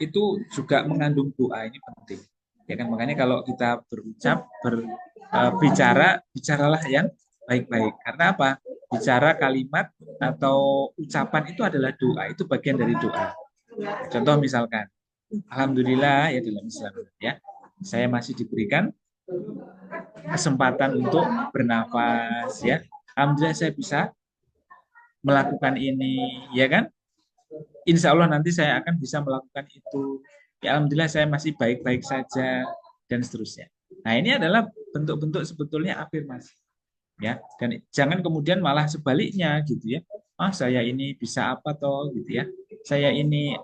itu juga mengandung doa, ini penting. Ya kan, makanya kalau kita berucap, berbicara, bicaralah yang baik-baik. Karena apa? Bicara kalimat atau ucapan itu adalah doa, itu bagian dari doa. Contoh misalkan, alhamdulillah ya dalam Islam ya, saya masih diberikan kesempatan untuk bernafas ya. Alhamdulillah saya bisa melakukan ini, ya kan? Insya Allah nanti saya akan bisa melakukan itu. Ya, alhamdulillah saya masih baik-baik saja dan seterusnya. Nah, ini adalah bentuk-bentuk sebetulnya afirmasi. Ya, dan jangan kemudian malah sebaliknya gitu ya. Ah, saya ini bisa apa toh gitu ya. Saya ini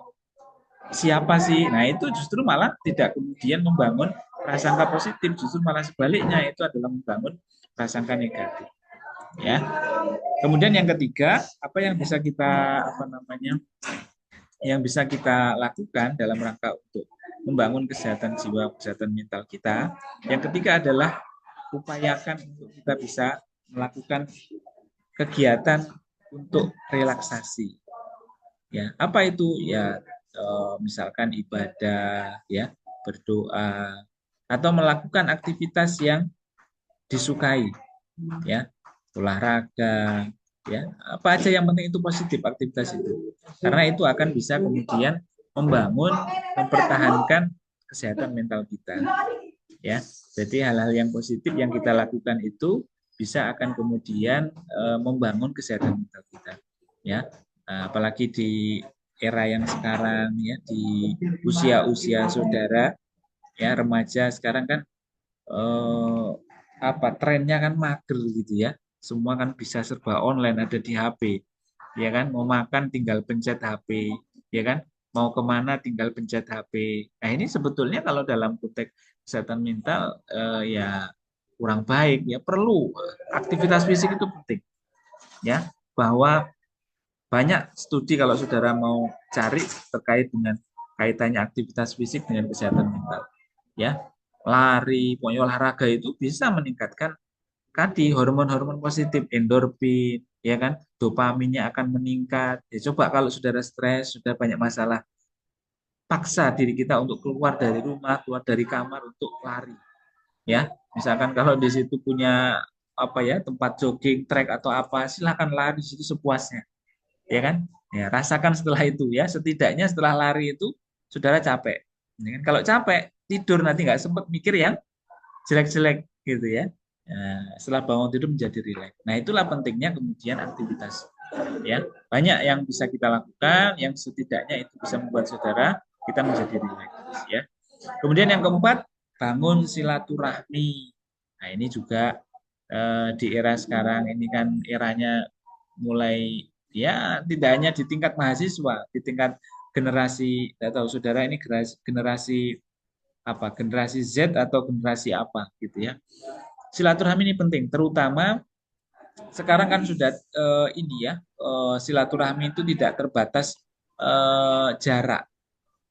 siapa sih? Nah, itu justru malah tidak kemudian membangun prasangka positif, justru malah sebaliknya itu adalah membangun prasangka negatif. Ya. Kemudian yang ketiga, apa yang bisa kita yang bisa kita lakukan dalam rangka untuk membangun kesehatan jiwa, kesehatan mental kita. Yang ketiga adalah upayakan untuk kita bisa melakukan kegiatan untuk relaksasi. Ya, apa itu? Ya, misalkan ibadah, ya, berdoa, atau melakukan aktivitas yang disukai, ya, olahraga, ya, apa aja yang penting itu positif aktivitas itu, karena itu akan bisa kemudian membangun, mempertahankan kesehatan mental kita, ya. Jadi hal-hal yang positif yang kita lakukan itu bisa akan kemudian membangun kesehatan mental kita, ya. Apalagi di era yang sekarang ya, di usia-usia saudara ya, remaja sekarang kan trennya kan mager gitu ya. Semua kan bisa serba online, ada di HP. Ya kan, mau makan tinggal pencet HP, ya kan? Mau kemana tinggal pencet HP. Nah, ini sebetulnya kalau dalam konteks kesehatan mental ya kurang baik ya, perlu aktivitas fisik itu penting. Ya, bahwa banyak studi kalau saudara mau cari terkait dengan kaitannya aktivitas fisik dengan kesehatan mental. Ya, lari, pokoknya olahraga itu bisa meningkatkan tadi hormon-hormon positif, endorfin, ya kan, dopaminnya akan meningkat. Ya, coba kalau saudara stres, sudah banyak masalah, paksa diri kita untuk keluar dari rumah, keluar dari kamar untuk lari. Ya, misalkan kalau di situ punya tempat jogging, trek atau apa, silakan lari di situ sepuasnya. Ya kan? Ya, rasakan setelah itu ya, setidaknya setelah lari itu saudara capek. Ya kan? Kalau capek, tidur nanti nggak sempat mikir yang jelek-jelek gitu ya. Nah, setelah bangun tidur menjadi rileks. Nah, itulah pentingnya kemudian aktivitas. Ya, banyak yang bisa kita lakukan, yang setidaknya itu bisa membuat saudara kita menjadi rileks. Ya. Kemudian yang keempat, bangun silaturahmi. Nah, ini juga di era sekarang ini kan eranya mulai ya tidak hanya di tingkat mahasiswa, di tingkat generasi, tidak tahu saudara ini generasi apa, generasi Z atau generasi apa gitu ya. Silaturahmi ini penting, terutama sekarang kan sudah silaturahmi itu tidak terbatas jarak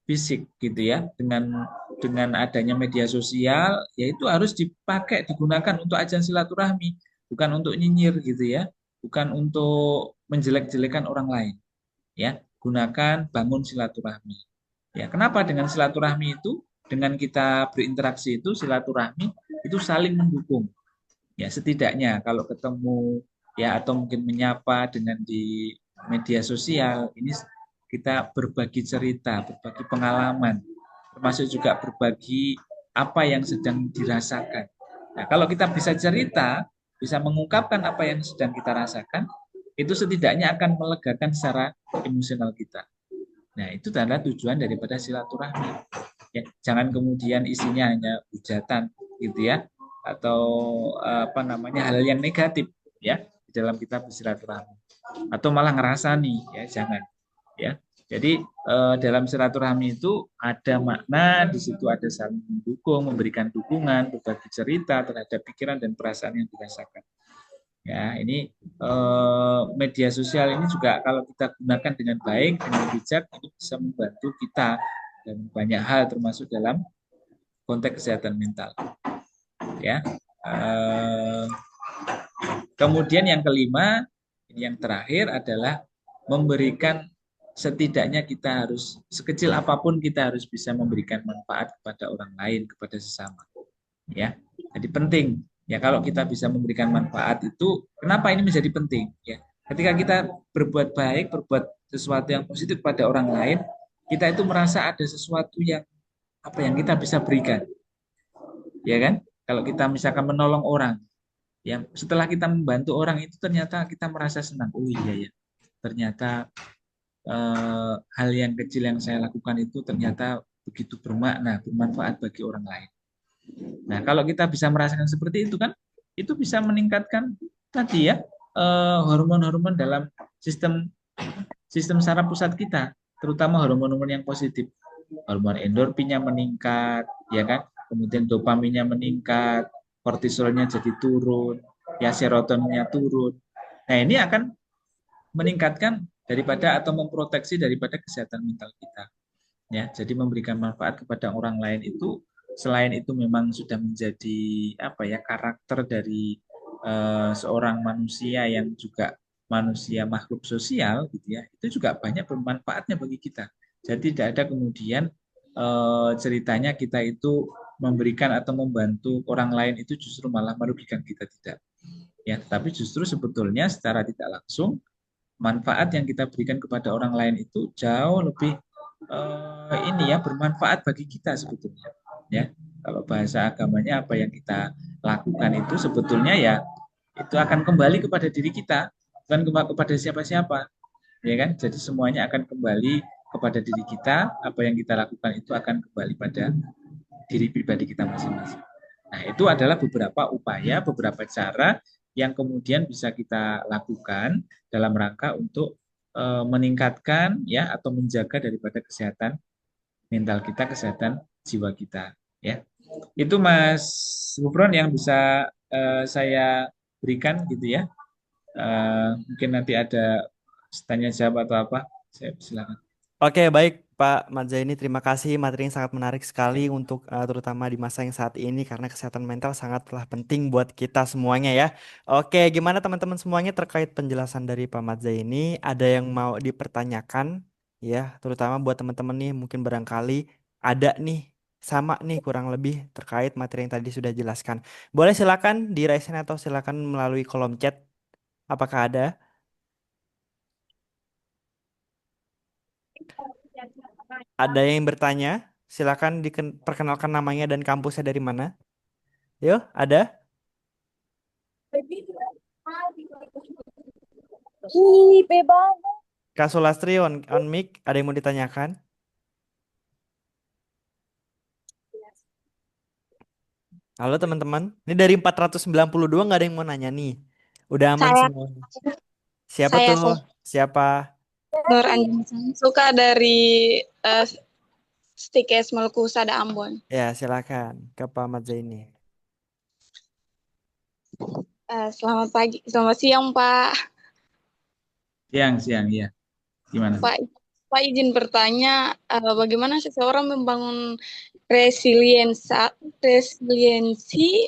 fisik gitu ya, dengan dengan adanya media sosial, yaitu harus dipakai, digunakan untuk ajang silaturahmi, bukan untuk nyinyir gitu ya, bukan untuk menjelek-jelekan orang lain. Ya, gunakan, bangun silaturahmi. Ya, kenapa dengan silaturahmi itu, dengan kita berinteraksi itu, silaturahmi itu saling mendukung. Ya, setidaknya kalau ketemu ya atau mungkin menyapa dengan di media sosial, ini kita berbagi cerita, berbagi pengalaman, termasuk juga berbagi apa yang sedang dirasakan. Nah, kalau kita bisa cerita, bisa mengungkapkan apa yang sedang kita rasakan, itu setidaknya akan melegakan secara emosional kita. Nah, itu adalah tujuan daripada silaturahmi. Ya, jangan kemudian isinya hanya hujatan gitu ya, atau apa namanya hal yang negatif ya di dalam kita bersilaturahmi, atau malah ngerasani ya, jangan ya. Jadi dalam silaturahmi itu ada makna, di situ ada saling mendukung, memberikan dukungan, berbagi cerita terhadap pikiran dan perasaan yang dirasakan. Ya, ini media sosial ini juga kalau kita gunakan dengan baik, dengan bijak, ini bisa membantu kita dalam banyak hal, termasuk dalam konteks kesehatan mental. Ya, kemudian yang kelima, ini yang terakhir adalah memberikan, setidaknya kita harus sekecil apapun kita harus bisa memberikan manfaat kepada orang lain, kepada sesama. Ya, jadi penting. Ya, kalau kita bisa memberikan manfaat itu, kenapa ini menjadi penting? Ya, ketika kita berbuat baik, berbuat sesuatu yang positif pada orang lain, kita itu merasa ada sesuatu yang apa yang kita bisa berikan, ya kan? Kalau kita misalkan menolong orang, ya setelah kita membantu orang itu ternyata kita merasa senang. Oh iya ya, ternyata hal yang kecil yang saya lakukan itu ternyata begitu bermakna, bermanfaat bagi orang lain. Nah, kalau kita bisa merasakan seperti itu kan, itu bisa meningkatkan tadi ya hormon-hormon dalam sistem saraf pusat kita, terutama hormon-hormon yang positif. Hormon endorfinnya meningkat, ya kan? Kemudian dopaminnya meningkat, kortisolnya jadi turun, ya serotoninnya turun. Nah, ini akan meningkatkan daripada atau memproteksi daripada kesehatan mental kita. Ya, jadi memberikan manfaat kepada orang lain itu, selain itu memang sudah menjadi apa ya, karakter dari seorang manusia yang juga manusia makhluk sosial gitu ya, itu juga banyak bermanfaatnya bagi kita. Jadi tidak ada kemudian ceritanya kita itu memberikan atau membantu orang lain itu justru malah merugikan kita, tidak. Ya, tapi justru sebetulnya secara tidak langsung manfaat yang kita berikan kepada orang lain itu jauh lebih ini ya, bermanfaat bagi kita sebetulnya. Ya, kalau bahasa agamanya apa yang kita lakukan itu sebetulnya ya itu akan kembali kepada diri kita, bukan kepada siapa-siapa, ya kan? Jadi semuanya akan kembali kepada diri kita. Apa yang kita lakukan itu akan kembali pada diri pribadi kita masing-masing. Nah, itu adalah beberapa upaya, beberapa cara yang kemudian bisa kita lakukan dalam rangka untuk meningkatkan ya atau menjaga daripada kesehatan mental kita, kesehatan jiwa kita. Ya, itu Mas Gufron yang bisa saya berikan gitu ya. Mungkin nanti ada tanya jawab atau apa, saya silakan. Oke, baik Pak Madzaini, terima kasih. Materi yang sangat menarik sekali untuk terutama di masa yang saat ini karena kesehatan mental sangatlah penting buat kita semuanya ya. Oke, gimana teman-teman semuanya terkait penjelasan dari Pak Madzaini? Ada yang mau dipertanyakan ya, terutama buat teman-teman nih mungkin barangkali ada nih sama nih kurang lebih terkait materi yang tadi sudah jelaskan. Boleh silakan di raise hand atau silakan melalui kolom chat. Apakah ada? Ada yang bertanya? Silakan diperkenalkan namanya dan kampusnya dari mana. Yuk, ada? Ih, bebas. Kak Sulastri on mic, ada yang mau ditanyakan? Halo teman-teman, ini dari 492 nggak ada yang mau nanya nih. Udah aman Saya, semua. Siapa saya tuh? Siapa? Nur Anjani. Suka dari Stikes Maluku Sada Ambon. Ya, silakan ke Pak Ahmad Zaini. Selamat pagi, selamat siang Pak. Siang, ya. Gimana? Pak izin bertanya, bagaimana seseorang membangun resiliensi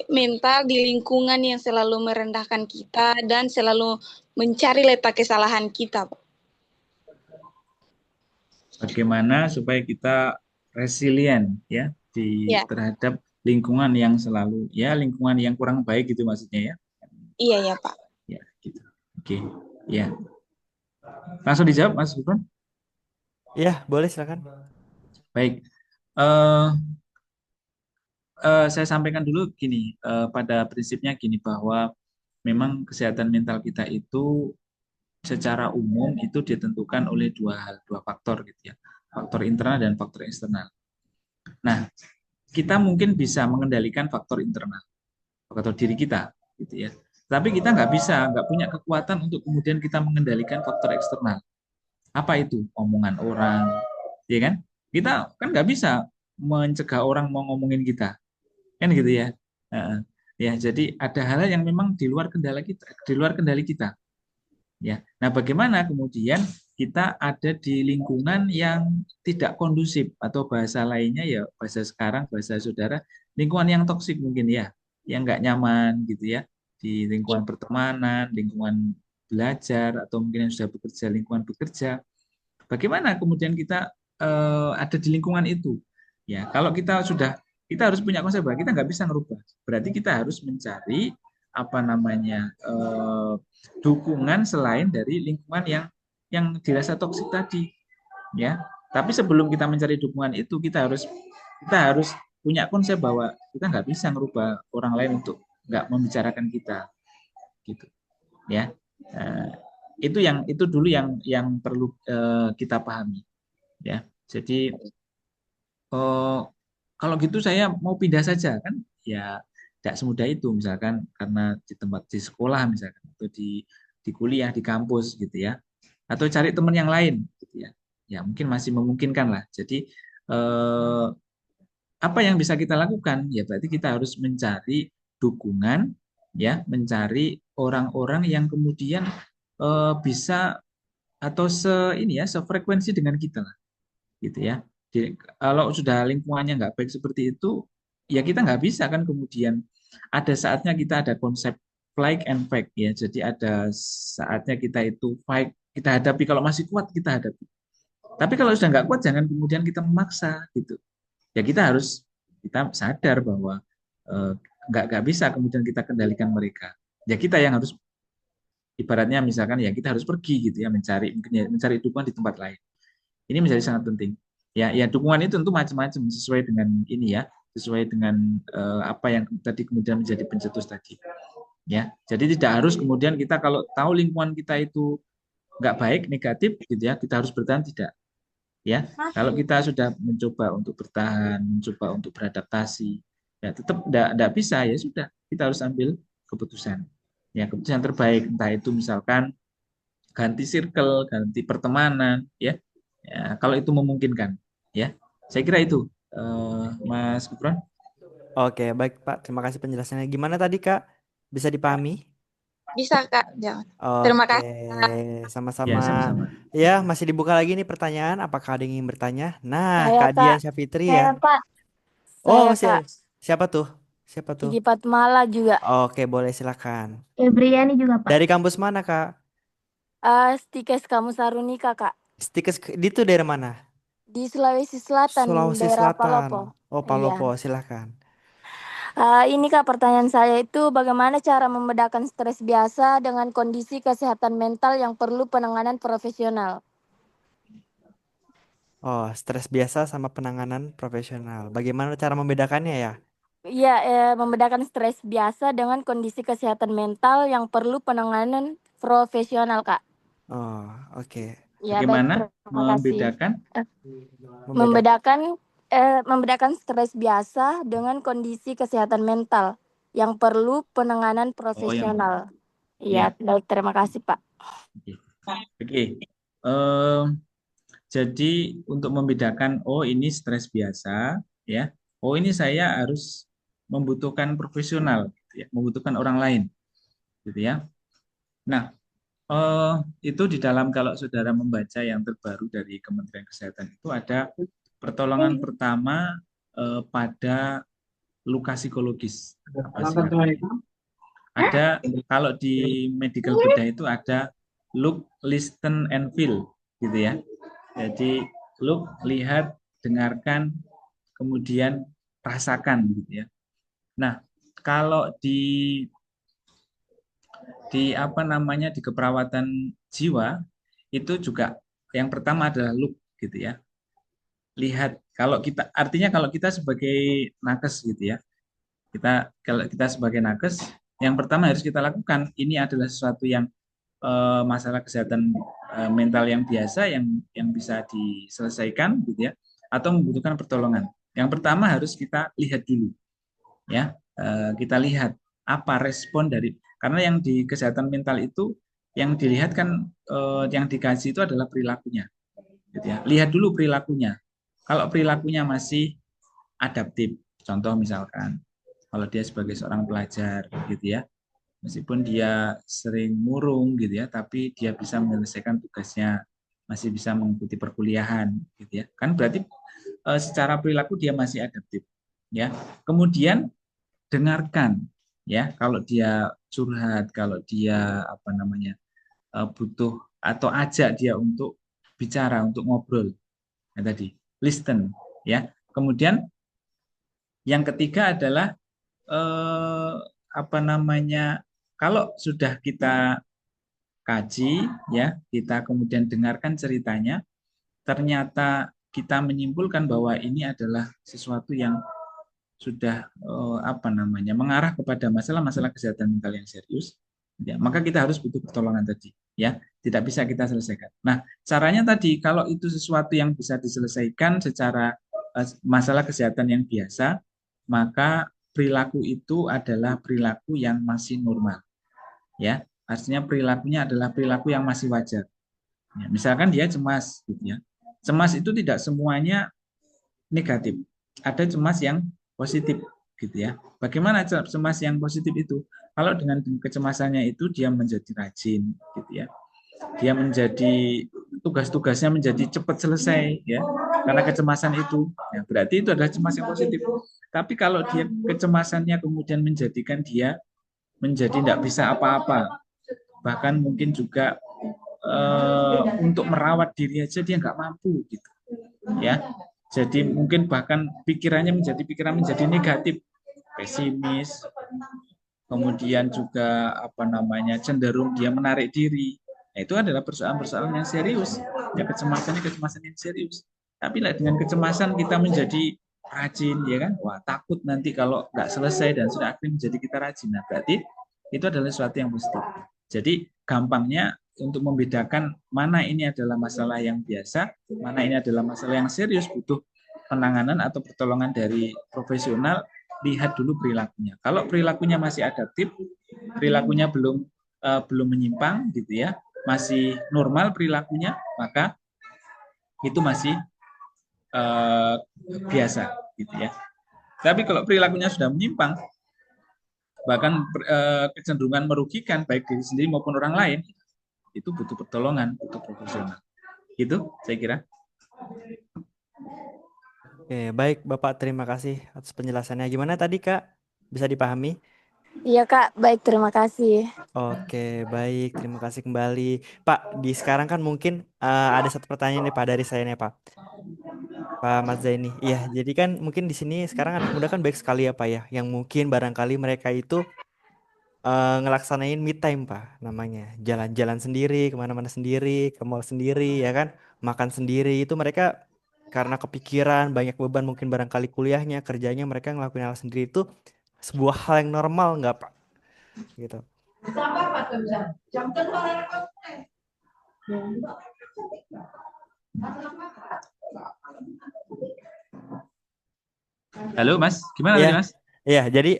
mental di lingkungan yang selalu merendahkan kita dan selalu mencari letak kesalahan kita, Pak. Bagaimana supaya kita resilient ya Ya, terhadap lingkungan yang selalu lingkungan yang kurang baik gitu maksudnya ya. iya ya, Pak. Ya, gitu. Oke. Ya. Langsung dijawab Mas Gufron. Ya, boleh silakan. Baik. Saya sampaikan dulu gini, pada prinsipnya gini bahwa memang kesehatan mental kita itu secara umum itu ditentukan oleh dua faktor gitu ya. Faktor internal dan faktor eksternal. Nah, kita mungkin bisa mengendalikan faktor internal, faktor diri kita gitu ya. Tapi kita nggak punya kekuatan untuk kemudian kita mengendalikan faktor eksternal. Apa itu? Omongan orang, ya kan? Kita kan nggak bisa mencegah orang mau ngomongin kita, kan gitu ya. Ya, jadi ada hal yang memang di luar kendali kita, ya. Nah, bagaimana kemudian kita ada di lingkungan yang tidak kondusif atau bahasa lainnya ya bahasa sekarang bahasa saudara lingkungan yang toksik mungkin ya, yang nggak nyaman gitu ya di lingkungan pertemanan, lingkungan belajar atau mungkin yang sudah bekerja lingkungan bekerja. Bagaimana kemudian kita ada di lingkungan itu? Ya, kalau kita harus punya konsep bahwa kita nggak bisa ngerubah. Berarti kita harus mencari apa namanya dukungan selain dari lingkungan yang dirasa toksik tadi, ya. Tapi sebelum kita mencari dukungan itu kita harus punya konsep bahwa kita nggak bisa ngerubah orang lain untuk nggak membicarakan kita, gitu, ya. Itu dulu yang perlu kita pahami, ya. Jadi kalau gitu saya mau pindah saja kan, ya tidak semudah itu misalkan karena di sekolah misalkan atau di kuliah di kampus gitu ya, atau cari teman yang lain gitu ya, ya mungkin masih memungkinkan lah. Jadi apa yang bisa kita lakukan ya berarti kita harus mencari dukungan, ya, mencari orang-orang yang kemudian bisa atau sefrekuensi dengan kita lah gitu ya. Jadi, kalau sudah lingkungannya nggak baik seperti itu ya kita nggak bisa kan kemudian ada saatnya kita ada konsep flight and fight ya. Jadi ada saatnya kita itu fight, kita hadapi, kalau masih kuat kita hadapi. Tapi kalau sudah nggak kuat jangan kemudian kita memaksa gitu. Ya kita sadar bahwa eh, nggak bisa kemudian kita kendalikan mereka. Ya kita yang harus ibaratnya misalkan ya kita harus pergi gitu ya mencari dukungan di tempat lain. Ini menjadi sangat penting. Ya dukungan itu tentu macam-macam sesuai dengan sesuai dengan apa yang tadi kemudian menjadi pencetus tadi. Ya, jadi tidak harus kemudian kita kalau tahu lingkungan kita itu nggak baik, negatif gitu ya, kita harus bertahan, tidak. Ya, kalau kita sudah mencoba untuk bertahan, mencoba untuk beradaptasi, ya tetap tidak bisa, ya sudah, kita harus ambil keputusan. Ya, keputusan terbaik, entah itu misalkan ganti circle, ganti pertemanan, ya. Ya, kalau itu memungkinkan, ya. Saya kira itu, Mas Gufron. Oke, baik Pak. Terima kasih penjelasannya. Gimana tadi Kak? Bisa dipahami? Bisa, Kak. Jangan. Terima Oke, kasih, Kak. sama-sama. Ya, sama-sama. Ya, masih dibuka lagi nih pertanyaan. Apakah ada yang ingin bertanya? Nah, Saya, Kak Kak. Dian Syafitri ya. Saya, Pak. Oh, Saya, Kak. siapa tuh? Siapa tuh? Kiki Fatmala juga. Oke, boleh silakan. Febriani juga, Pak. Dari kampus mana, Kak? Stikes Kamu Sarunika, Kak. Stikes itu dari mana? Di Sulawesi Selatan, Sulawesi daerah Selatan. Palopo. Oh, Iya. Palopo, silakan. Ini Kak, pertanyaan saya itu bagaimana cara membedakan stres biasa dengan kondisi kesehatan mental yang perlu penanganan profesional? Oh, stres biasa sama penanganan profesional. Bagaimana cara membedakannya ya? Iya, membedakan stres biasa dengan kondisi kesehatan mental yang perlu penanganan profesional, Kak. Oh, oke. Ya, baik, Bagaimana terima kasih. membedakan? Membedakan. Membedakan stres biasa dengan kondisi kesehatan mental yang perlu penanganan profesional. Iya, Ya. baik, terima kasih, Pak. Oke. Jadi untuk membedakan, oh ini stres biasa, ya. Oh ini saya harus membutuhkan profesional, gitu ya, membutuhkan orang lain, gitu ya. Nah, itu di dalam kalau saudara membaca yang terbaru dari Kementerian Kesehatan itu ada pertolongan pertama pada luka psikologis. Apa sih artinya? Ada kalau di medical bedah itu ada look, listen, and feel, gitu ya. Jadi look, lihat, dengarkan, kemudian rasakan, gitu ya. Nah, kalau di apa namanya di keperawatan jiwa itu juga yang pertama adalah look, gitu ya. Lihat, kalau kita artinya kalau kita sebagai nakes gitu ya. Kalau kita sebagai nakes, yang pertama harus kita lakukan ini adalah sesuatu yang masalah kesehatan mental yang biasa yang bisa diselesaikan gitu ya, atau membutuhkan pertolongan. Yang pertama harus kita lihat dulu ya. Kita lihat apa respon dari, karena yang di kesehatan mental itu yang dilihat kan yang dikaji itu adalah perilakunya gitu ya. Lihat dulu perilakunya. Kalau perilakunya masih adaptif, contoh misalkan kalau dia sebagai seorang pelajar gitu ya, meskipun dia sering murung gitu ya, tapi dia bisa menyelesaikan tugasnya, masih bisa mengikuti perkuliahan gitu ya, kan berarti secara perilaku dia masih adaptif ya. Kemudian dengarkan ya, kalau dia curhat, kalau dia apa namanya butuh atau ajak dia untuk bicara, untuk ngobrol ya, tadi listen ya. Kemudian yang ketiga adalah apa namanya, kalau sudah kita kaji ya, kita kemudian dengarkan ceritanya, ternyata kita menyimpulkan bahwa ini adalah sesuatu yang sudah apa namanya mengarah kepada masalah-masalah kesehatan mental yang serius, ya, maka kita harus butuh pertolongan tadi ya, tidak bisa kita selesaikan. Nah, caranya tadi kalau itu sesuatu yang bisa diselesaikan secara masalah kesehatan yang biasa, maka perilaku itu adalah perilaku yang masih normal ya, artinya perilakunya adalah perilaku yang masih wajar ya. Misalkan dia cemas gitu ya, cemas itu tidak semuanya negatif, ada cemas yang positif gitu ya. Bagaimana cemas yang positif itu? Kalau dengan kecemasannya itu dia menjadi rajin gitu ya, dia menjadi tugas-tugasnya menjadi cepat selesai ya, karena kecemasan itu ya, berarti itu adalah cemas yang positif. Tapi kalau dia kecemasannya kemudian menjadikan dia menjadi tidak bisa apa-apa, bahkan mungkin juga untuk merawat diri aja dia nggak mampu gitu ya, jadi mungkin bahkan pikirannya menjadi negatif, pesimis, kemudian juga apa namanya cenderung dia menarik diri. Nah, itu adalah persoalan-persoalan yang serius ya, kecemasan yang serius. Tapi lah dengan kecemasan kita menjadi rajin ya kan, wah takut nanti kalau nggak selesai dan sudah akhirnya menjadi kita rajin. Nah, berarti itu adalah sesuatu yang positif. Jadi gampangnya untuk membedakan mana ini adalah masalah yang biasa, mana ini adalah masalah yang serius butuh penanganan atau pertolongan dari profesional, lihat dulu perilakunya. Kalau perilakunya masih adaptif, perilakunya belum menyimpang gitu ya, masih normal perilakunya, maka itu masih biasa gitu ya. Tapi kalau perilakunya sudah menyimpang, bahkan kecenderungan merugikan baik diri sendiri maupun orang lain, itu butuh pertolongan, butuh profesional. Itu saya kira. Oke, baik Bapak, terima kasih atas penjelasannya. Gimana tadi Kak? Bisa dipahami? Iya Kak, baik terima kasih. Oke, baik. Terima kasih kembali. Pak, di sekarang kan mungkin ada satu pertanyaan nih Pak dari saya nih Pak. Pak Mat Zaini. Iya, jadi kan mungkin di sini sekarang anak muda kan baik sekali ya Pak ya, yang mungkin barangkali mereka itu ngelaksanain me time Pak, namanya. Jalan-jalan sendiri, kemana-mana sendiri, ke mall sendiri, ya kan, makan sendiri. Itu mereka karena kepikiran, banyak beban mungkin barangkali kuliahnya, kerjanya, mereka ngelakuin hal sendiri itu sebuah hal yang normal nggak Pak? Gitu. Halo Mas, gimana Iya, tadi Mas? iya. Jadi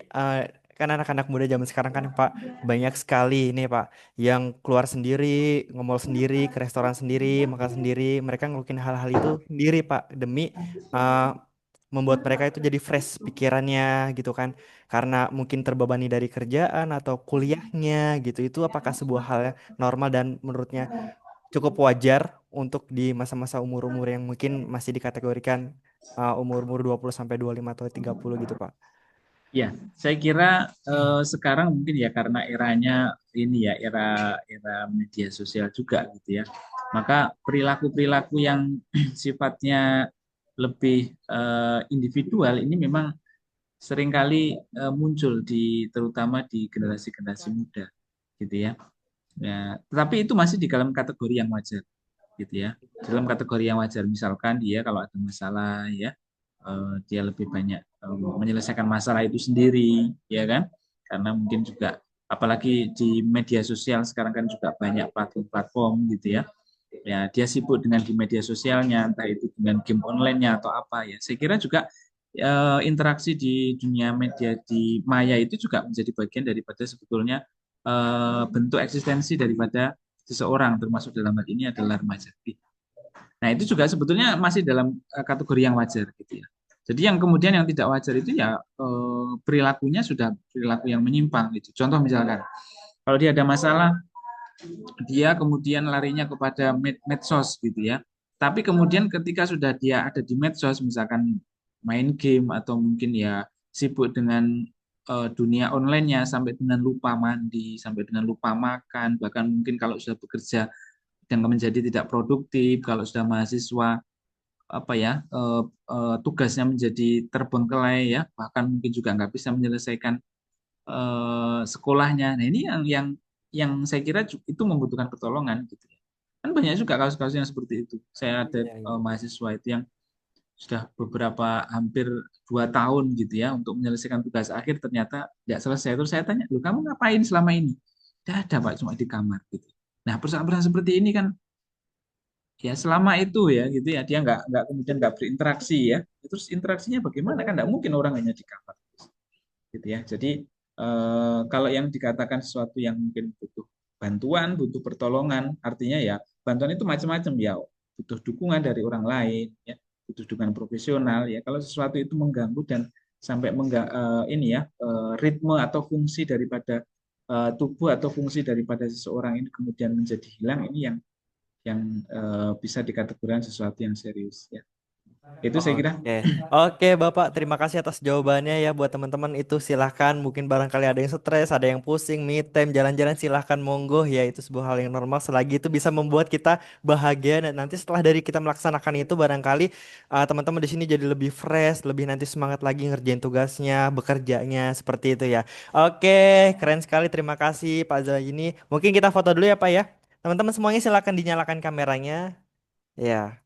kan anak-anak muda zaman sekarang kan Pak banyak sekali nih Pak yang keluar sendiri, nge-mall sendiri, ke restoran sendiri, makan sendiri. Mereka ngelakuin hal-hal itu sendiri Pak demi uh, membuat mereka itu jadi fresh pikirannya gitu kan. Karena mungkin terbebani dari kerjaan atau kuliahnya gitu. Itu apakah sebuah hal yang normal dan menurutnya cukup wajar untuk di masa-masa umur-umur yang mungkin masih dikategorikan umur-umur 20 sampai 25 atau 30 gitu, Pak? Ya, saya kira sekarang mungkin ya karena eranya ini ya era media sosial juga gitu ya. Maka perilaku-perilaku yang sifatnya lebih individual ini memang seringkali muncul terutama di generasi-generasi muda gitu ya. Ya, tetapi itu masih di dalam kategori yang wajar gitu ya. Dalam kategori yang wajar misalkan dia kalau ada masalah ya dia lebih banyak menyelesaikan masalah itu sendiri ya kan. Karena mungkin juga apalagi di media sosial sekarang kan juga banyak platform-platform gitu ya. Ya, dia sibuk dengan di media sosialnya, entah itu dengan game online-nya atau apa ya. Saya kira juga interaksi di dunia media di maya itu juga menjadi bagian daripada sebetulnya bentuk eksistensi daripada seseorang, termasuk dalam hal ini adalah remaja. Nah, itu juga sebetulnya masih dalam kategori yang wajar gitu ya. Jadi yang kemudian yang tidak wajar itu ya perilakunya sudah perilaku yang menyimpang gitu. Contoh misalkan kalau dia ada masalah dia kemudian larinya kepada medsos gitu ya. Tapi kemudian ketika sudah dia ada di medsos, misalkan main game atau mungkin ya sibuk dengan dunia online-nya sampai dengan lupa mandi, sampai dengan lupa makan, bahkan mungkin kalau sudah bekerja dan menjadi tidak produktif, kalau sudah mahasiswa apa ya tugasnya menjadi terbengkelai ya, bahkan mungkin juga nggak bisa menyelesaikan sekolahnya. Nah, ini yang saya kira itu membutuhkan pertolongan gitu ya. Kan banyak juga kasus-kasus yang seperti itu. Saya ada Iya, iya. mahasiswa itu yang sudah beberapa hampir 2 tahun gitu ya untuk menyelesaikan tugas akhir ternyata tidak selesai. Terus saya tanya, "Loh, kamu ngapain selama ini?" Tidak ada, Pak, cuma di kamar gitu. Nah, persoalan-persoalan seperti ini kan ya selama itu ya gitu ya dia nggak kemudian nggak berinteraksi ya. Terus interaksinya bagaimana kan nggak mungkin orang hanya di kamar gitu ya. Jadi kalau yang dikatakan sesuatu yang mungkin butuh bantuan, butuh pertolongan, artinya ya bantuan itu macam-macam ya, butuh dukungan dari orang lain, ya, butuh dukungan profesional ya. Kalau sesuatu itu mengganggu dan sampai ini ya ritme atau fungsi daripada tubuh atau fungsi daripada seseorang ini kemudian menjadi hilang, ini yang bisa dikategorikan sesuatu yang serius ya. Itu saya kira. Oke, oke Bapak, terima kasih atas jawabannya ya. Buat teman-teman itu silahkan, mungkin barangkali ada yang stres, ada yang pusing, me time, jalan-jalan silahkan monggo ya. Itu sebuah hal yang normal selagi itu bisa membuat kita bahagia. Dan nanti setelah dari kita melaksanakan itu barangkali teman-teman di sini jadi lebih fresh, lebih nanti semangat lagi ngerjain tugasnya, bekerjanya seperti itu ya. Oke, keren sekali. Terima kasih Pak Zaini. Mungkin kita foto dulu ya Pak ya. Teman-teman semuanya silahkan dinyalakan kameranya. Ya.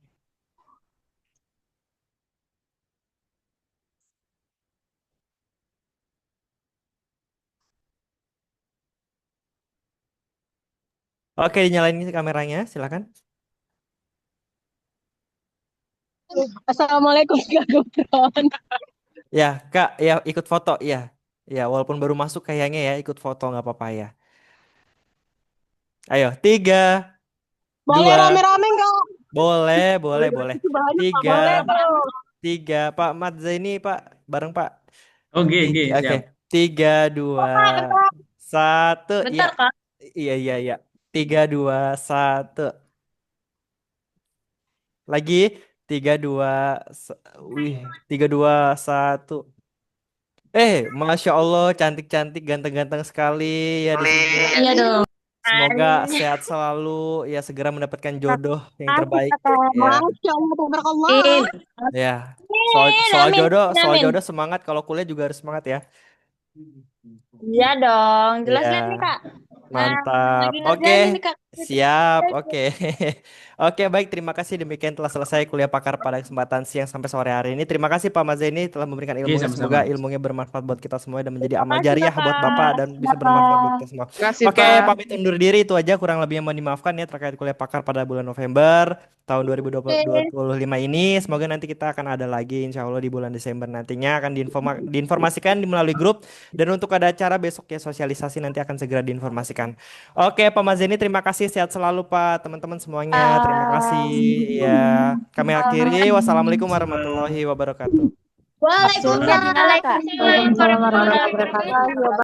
Oke, dinyalain kameranya, silakan. Assalamualaikum Kak Gufron. Ya, Kak, ya ikut foto ya. Ya, walaupun baru masuk kayaknya ya ikut foto nggak apa-apa ya. Ayo, 3, Boleh 2, rame-rame nggak? boleh, boleh, boleh. Banyak nggak 3, boleh bro. 3, Pak Mat Zaini, Pak, bareng Pak. Oke, oke, Tiga, oke. siap. 3, 2, Kak, bentar. 1, iya. Bentar Kak. Iya, iya, iya. 3, 2, 1. Lagi. 3, 2, wih, 3, 2, 1. Masya Allah, cantik-cantik, ganteng-ganteng sekali ya di sini. Iya dong. Semoga sehat selalu, ya segera mendapatkan jodoh yang Asik terbaik. kata. Ya, Masya Allah, tabarakallah. ya. Soal soal Amin, jodoh, soal amin. jodoh semangat. Kalau kuliah juga harus semangat ya. Iya dong. Jelas Ya, lihat nih Kak. mantap. Lagi Oke, ngerjain ini Kak. siap. Oke, oke, baik. Terima kasih. Demikian telah selesai kuliah pakar pada kesempatan siang sampai sore hari ini. Terima kasih Pak Mazeni telah memberikan Oke, ilmunya. Semoga sama-sama. ilmunya bermanfaat buat kita semua dan menjadi amal Makasih jariah buat Bapak Kakak. dan bisa bermanfaat buat kita semua. Kasih Oke, Pak. pamit undur diri itu aja. Kurang lebihnya mohon dimaafkan ya terkait kuliah pakar pada bulan November tahun Oke. 2025 ini. Semoga nanti kita akan ada lagi insya Allah di bulan Desember nantinya akan diinformasikan melalui grup. Dan untuk ada acara besok ya sosialisasi nanti akan segera diinformasikan. Oke, Pak Mazeni, terima kasih. Sehat selalu, Pak. Teman-teman semuanya, terima kasih. Ya, kami akhiri. Wassalamualaikum warahmatullahi wabarakatuh. Langsungnya di mana, Kak? Waalaikumsalam warahmatullahi wabarakatuh.